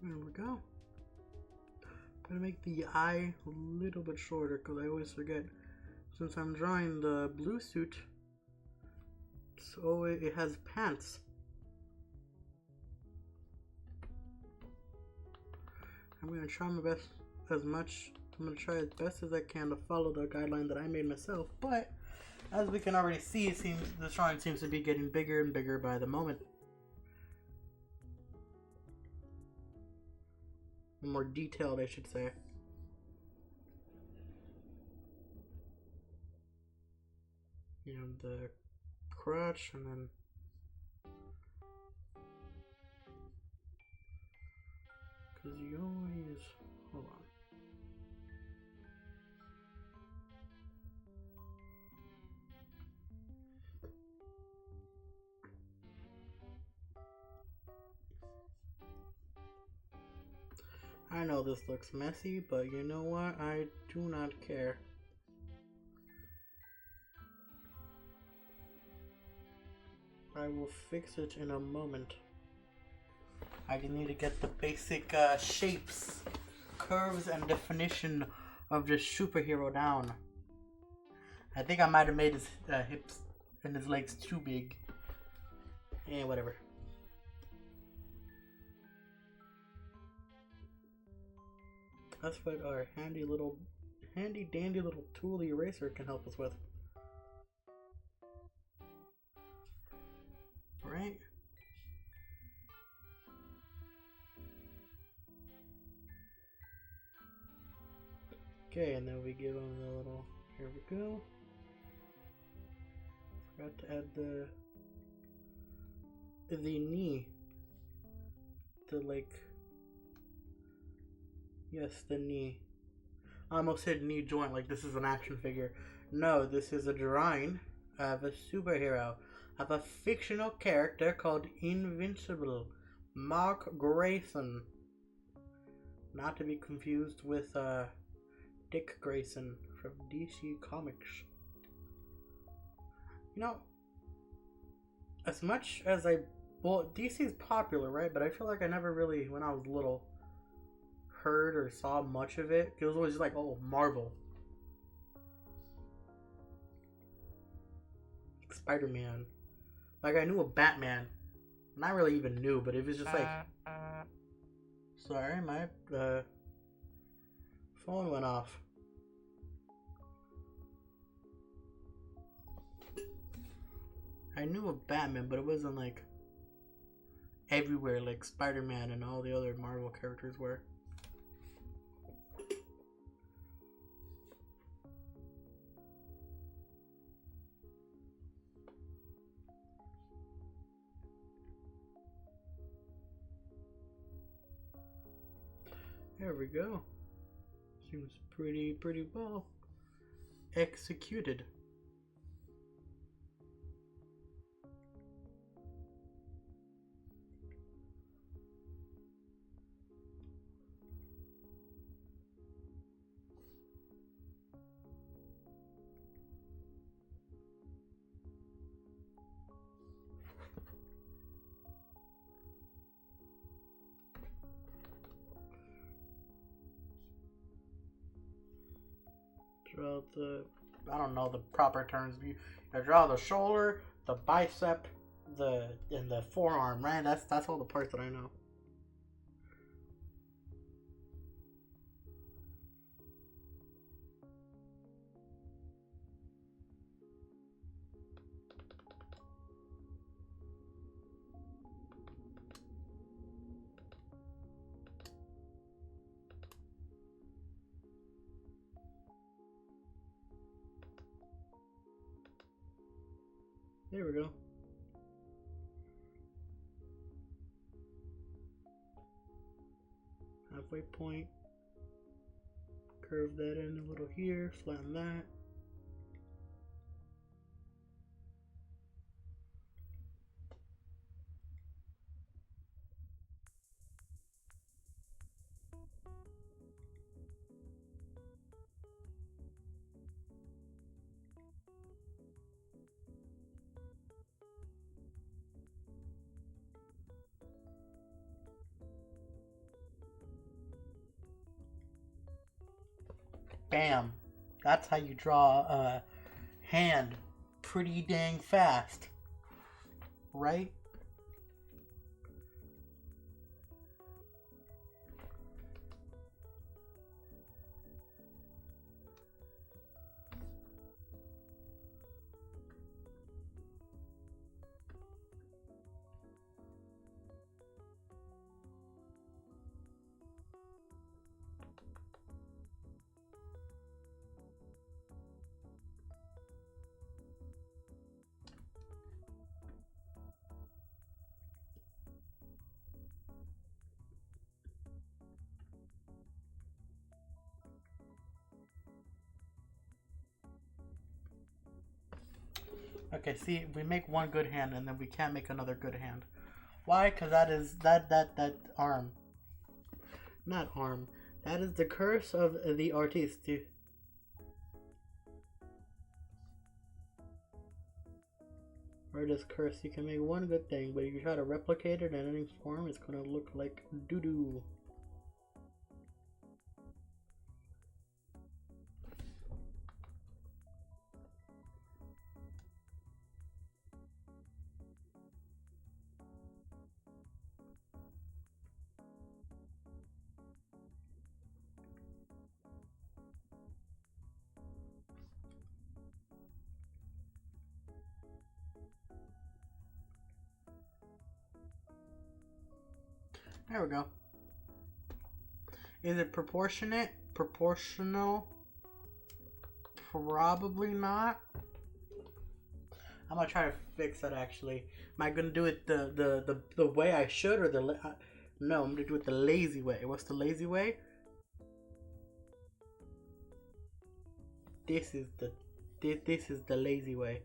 There we go. Gonna make the eye a little bit shorter because I always forget. Since I'm drawing the blue suit, so it has pants. I'm gonna try my best I'm gonna try as best as I can to follow the guideline that I made myself, but as we can already see, the drawing seems to be getting bigger and bigger by the moment. More detailed, I should say. You know, the crotch, and then because you always hold on. I know this looks messy, but you know what? I do not care. I will fix it in a moment. I just need to get the basic shapes, curves, and definition of this superhero down. I think I might have made his hips and his legs too big. Eh, whatever. That's what our handy dandy little tool eraser can help us with. Right? Okay, and then we give them the little, here we go. Forgot to add the knee. Yes, the knee. I almost said knee joint like this is an action figure. No, this is a drawing of a superhero, of a fictional character called Invincible Mark Grayson. Not to be confused with Dick Grayson from DC Comics. You know, as much as well, DC's popular, right? But I feel like I never really, when I was little, heard or saw much of it. It was always like, oh, Marvel. Spider-Man. Like, I knew of Batman. Not really even knew, but it was just like... Sorry, my phone went off. I knew of Batman, but it wasn't like everywhere like Spider-Man and all the other Marvel characters were. There we go. Seems pretty well executed. Draw the, I don't know the proper terms. You draw the shoulder, the bicep, and the forearm, right? That's all the parts that I know. There we go. Halfway point. Curve that in a little here, flatten that. Bam. That's how you draw a hand pretty dang fast. Right? Okay, see, we make one good hand and then we can't make another good hand. Why? Because that is that arm. Not arm. That is the curse of the artist. Artist curse. You can make one good thing, but if you try to replicate it in any form, it's gonna look like doo-doo. There we go. Is it proportionate? Proportional? Probably not. I'm gonna try to fix that actually. Am I gonna do it the way I should or no, I'm gonna do it the lazy way. What's the lazy way? This is the lazy way.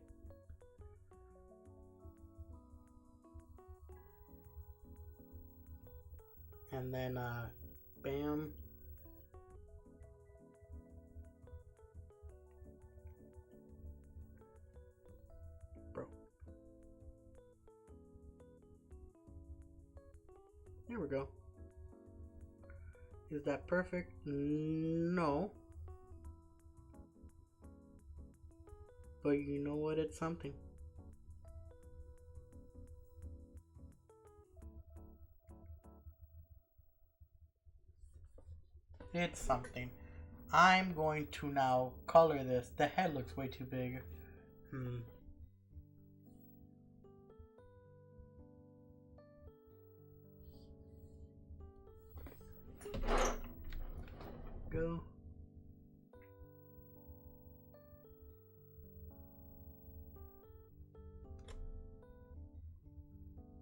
And then bam. Bro. There we go. Is that perfect? No. But you know what? It's something. It's something. I'm going to now color this. The head looks way too big. Go.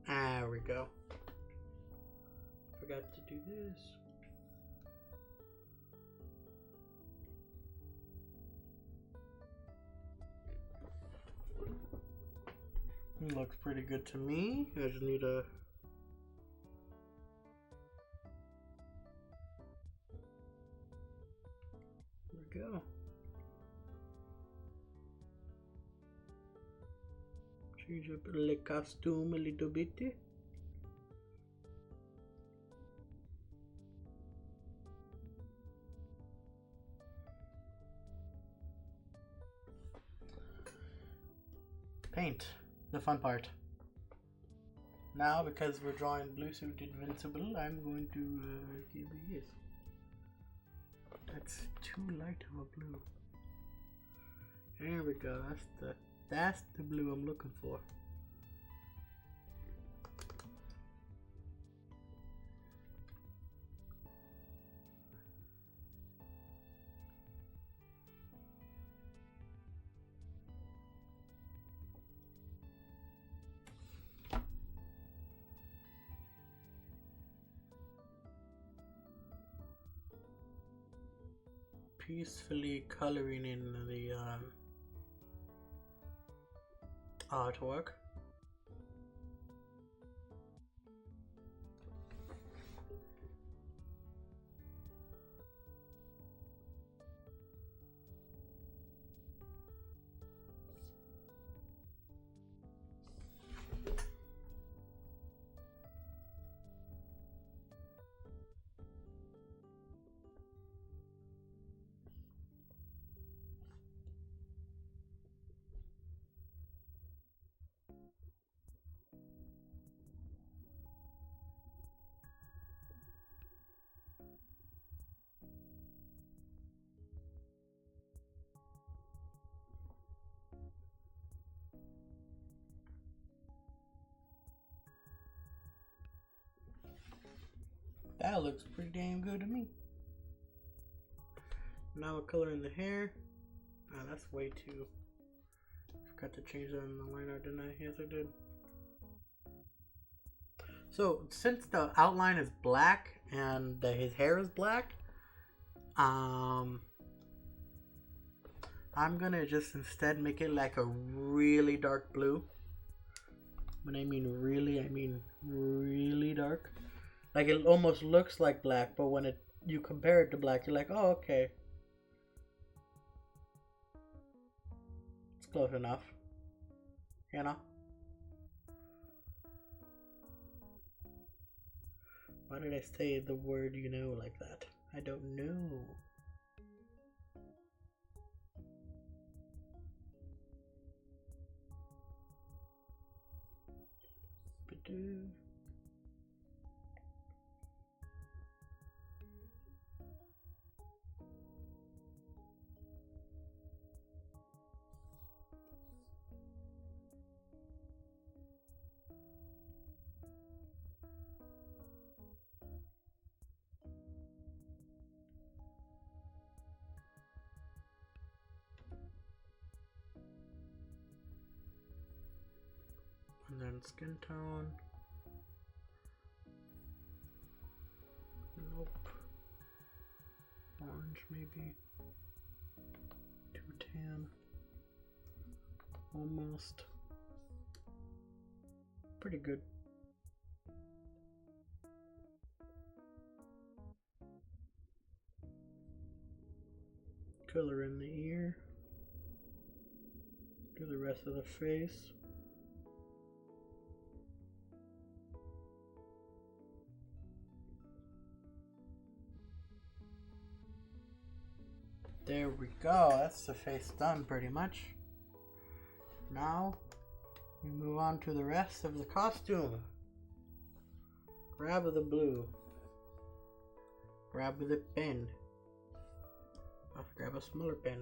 There we go. Forgot to do this. Looks pretty good to me. I just need a... There we go. Change up the costume a little bit. Paint. The fun part. Now, because we're drawing Blue Suit Invincible, I'm going to give it this. That's too light of a blue. There we go. That's the blue I'm looking for. Peacefully coloring in the artwork. That looks pretty damn good to me. Now we're coloring the hair. Ah, that's way too... Forgot to change that in the line art, didn't I? Yes, I did. So, since the outline is black and his hair is black, I'm gonna just instead make it like a really dark blue. When I mean really dark. Like it almost looks like black, but when you compare it to black, you're like, oh, okay. It's close enough. You know? Why did I say the word you know like that? I don't know. Ba-doo. And then skin tone. Nope. Orange maybe. Too tan. Almost. Pretty good. filler in the ear. Do the rest of the face. There we go. That's the face done pretty much. Now we move on to the rest of the costume. Grab the blue. Grab the pen. Grab a smaller pen.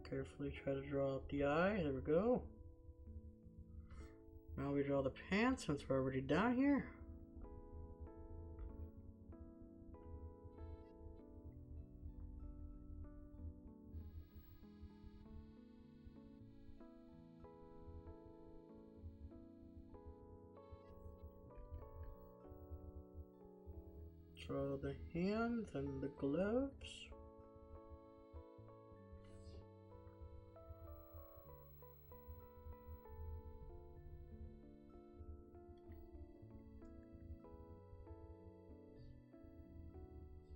Carefully try to draw out the eye. There we go. Now we draw the pants since we're already down here. Draw the hands and the gloves.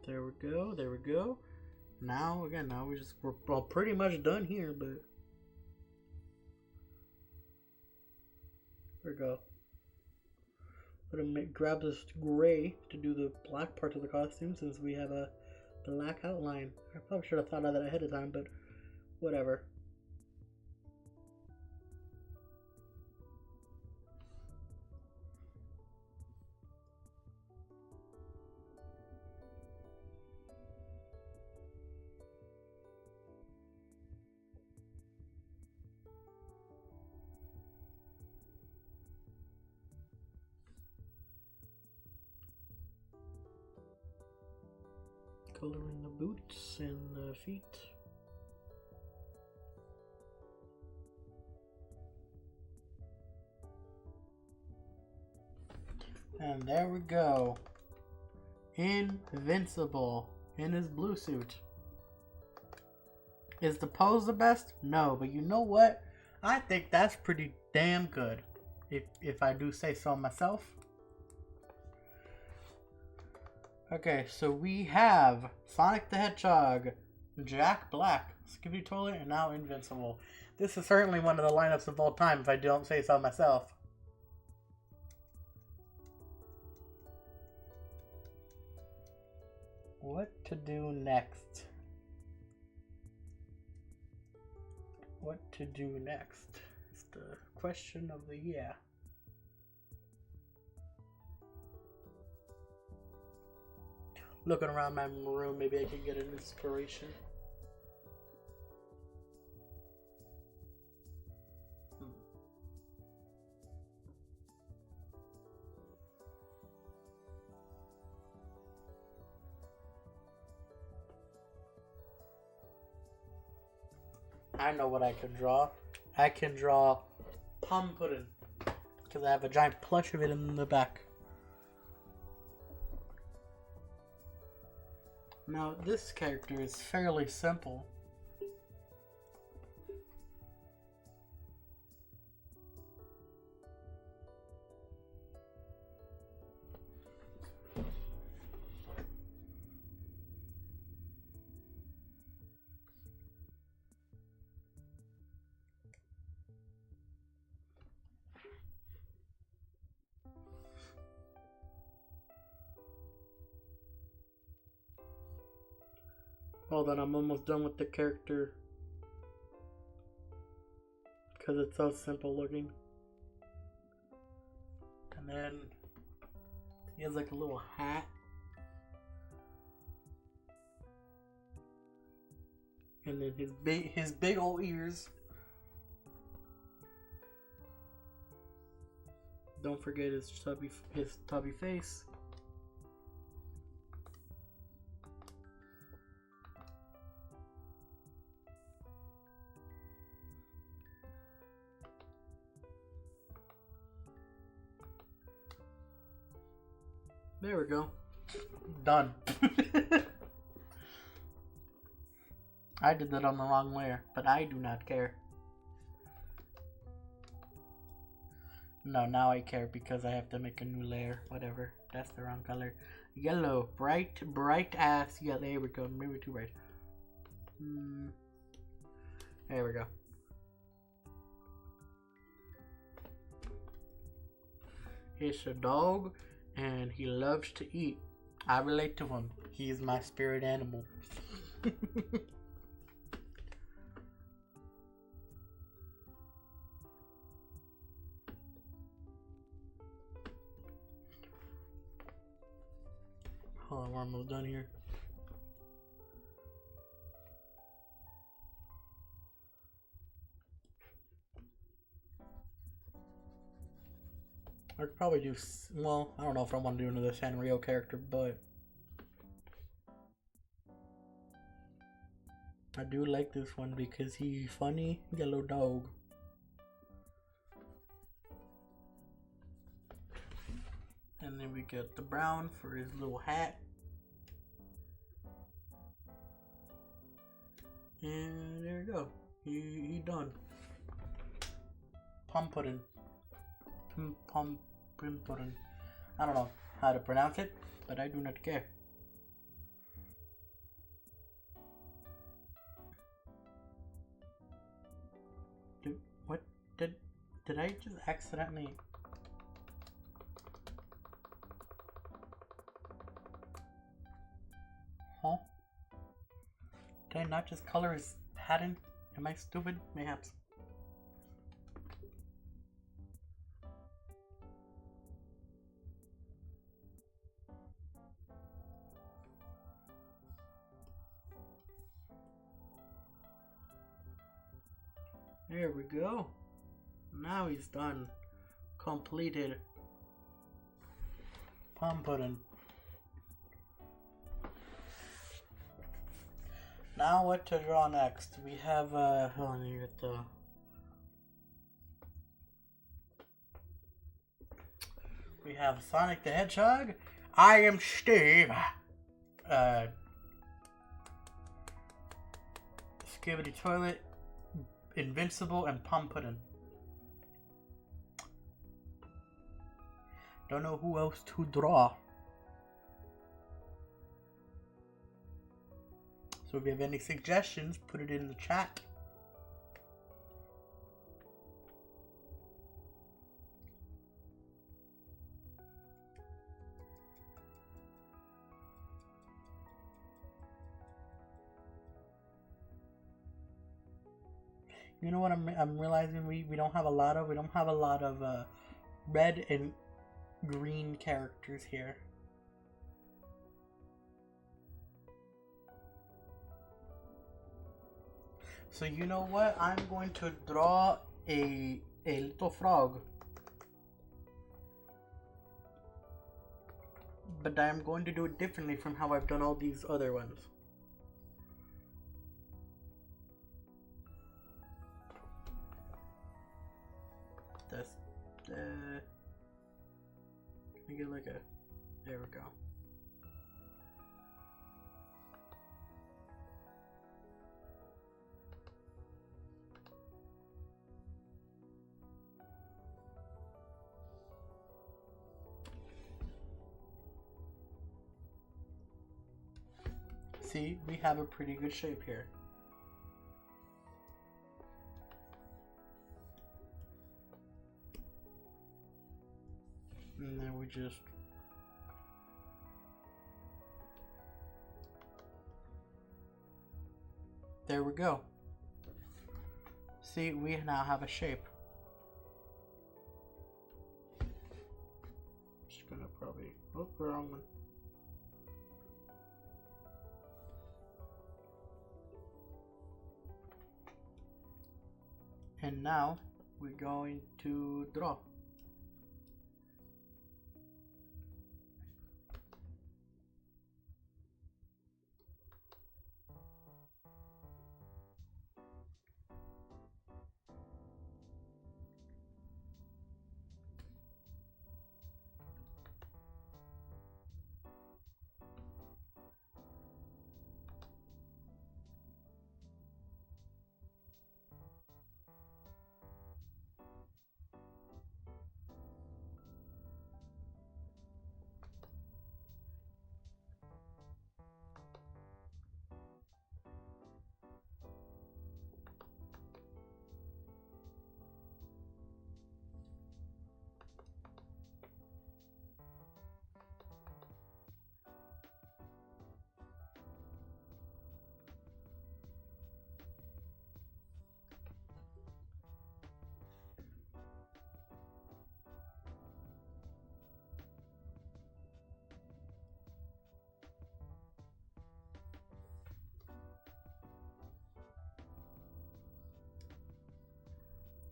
There we go, there we go. Now we're all pretty much done here, but there we go. Grab this gray to do the black part of the costume since we have a black outline. I probably should have thought of that ahead of time, but whatever. Coloring the boots and the feet. And there we go. Invincible in his blue suit. Is the pose the best? No, but you know what? I think that's pretty damn good. If I do say so myself. Okay, so we have Sonic the Hedgehog, Jack Black, Skippy Toilet, and now Invincible. This is certainly one of the lineups of all time, if I don't say so myself. What to do next? What to do next is the question of the year. Looking around my room, maybe I can get an inspiration. I know what I can draw. I can draw Plum Pudding because I have a giant plush of it in the back. Now, this character is fairly simple. Hold on, I'm almost done with the character because it's so simple looking. And then he has like a little hat. And then his big old ears. Don't forget his tubby face. There we go. Done. I did that on the wrong layer, but I do not care. No, now I care because I have to make a new layer. Whatever. That's the wrong color. Yellow. Bright ass yellow. There we go. Maybe too bright. There we go. It's a dog and he loves to eat. I relate to him. He is my spirit animal. Hold on, we're almost done here. I could probably do, well, I don't know if I want to do another Sanrio character, but I do like this one because he's funny, yellow dog. And then we get the brown for his little hat. And there you go. He done. Pum pudding. Pum pudding. I don't know how to pronounce it, but I do not care. What did I just accidentally? Huh? Did I not just color his pattern? Am I stupid? Mayhaps. There we go. Now he's done. Completed. Pum pudding. Now what to draw next? We have hold on, you get the we have Sonic the Hedgehog. I am Steve. Skibidi Toilet, Invincible, and Pum Pudding. Don't know who else to draw. So if you have any suggestions, put it in the chat. You know what I'm realizing we don't have a lot of red and green characters here. So you know what? I'm going to draw a little frog. But I'm going to do it differently from how I've done all these other ones. That's can I get like a, there we go. See, we have a pretty good shape here. And then we just there we go. See, we now have a shape. Just gonna probably, oh, wrong one. And now we're going to draw.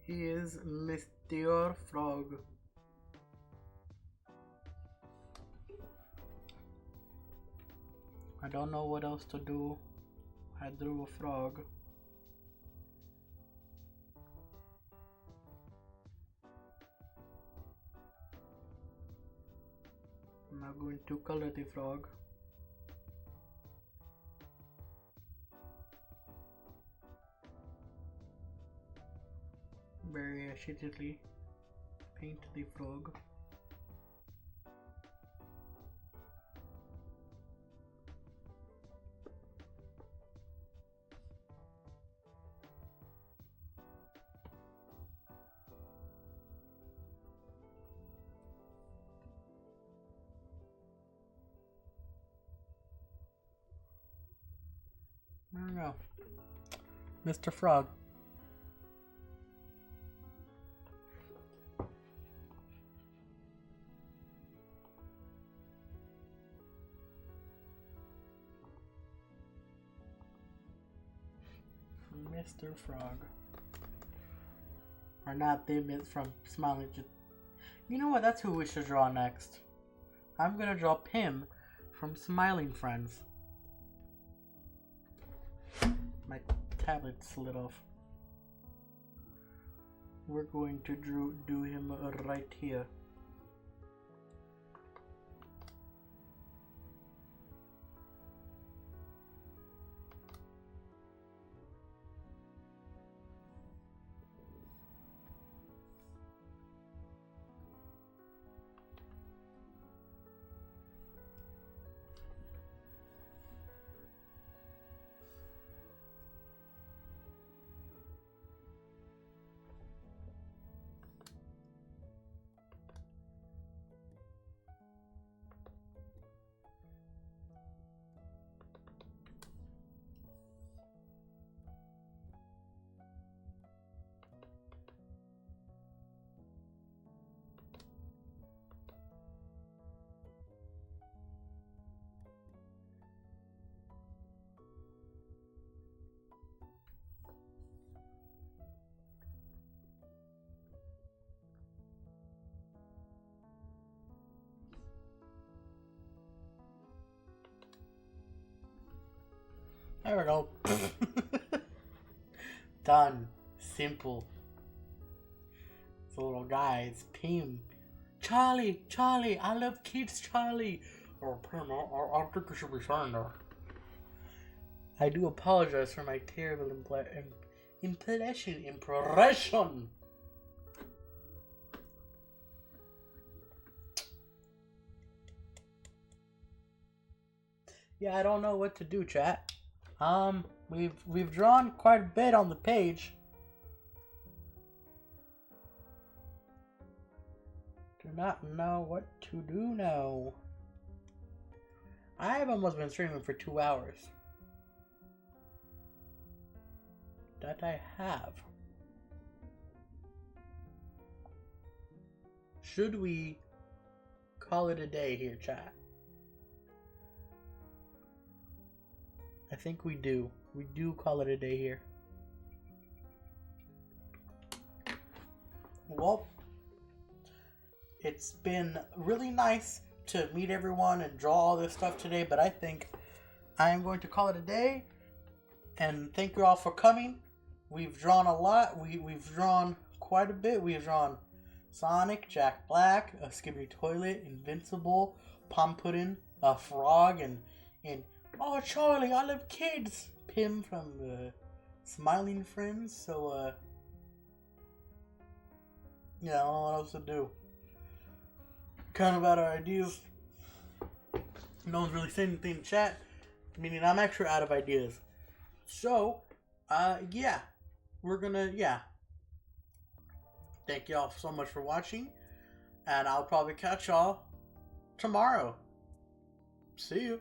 is Mr. Frog. I don't know what else to do. I drew a frog. I'm now going to color the frog. Very hesitantly paint the frog. There we go. Mr. Frog. Mr. Frog. Or not them, it's from Smiling. You know what? That's who we should draw next. I'm gonna draw Pim from Smiling Friends. My tablet slid off. We're going to do him right here. There we go. Done. Simple. It's a little guy. It's Pim. Charlie! Charlie! I love kids, Charlie! Or Pim, I think you should be saying that. I do apologize for my terrible impression. Yeah, I don't know what to do, chat. We've drawn quite a bit on the page. Do not know what to do now. I've almost been streaming for 2 hours. That I have. Should we call it a day here, chat? I think we do. We do call it a day here. Well, it's been really nice to meet everyone and draw all this stuff today, but I think I am going to call it a day. And thank you all for coming. We've drawn a lot. We've drawn quite a bit. We've drawn Sonic, Jack Black, a Skibidi Toilet, Invincible, Pom Puddin', a Frog, and oh, Charlie, I love kids! Pim from Smiling Friends, so, yeah, I don't know what else to do. Kind of out of ideas. No one's really saying anything in chat, meaning I'm actually out of ideas. So, yeah, we're gonna, yeah. Thank y'all so much for watching, and I'll probably catch y'all tomorrow. See you.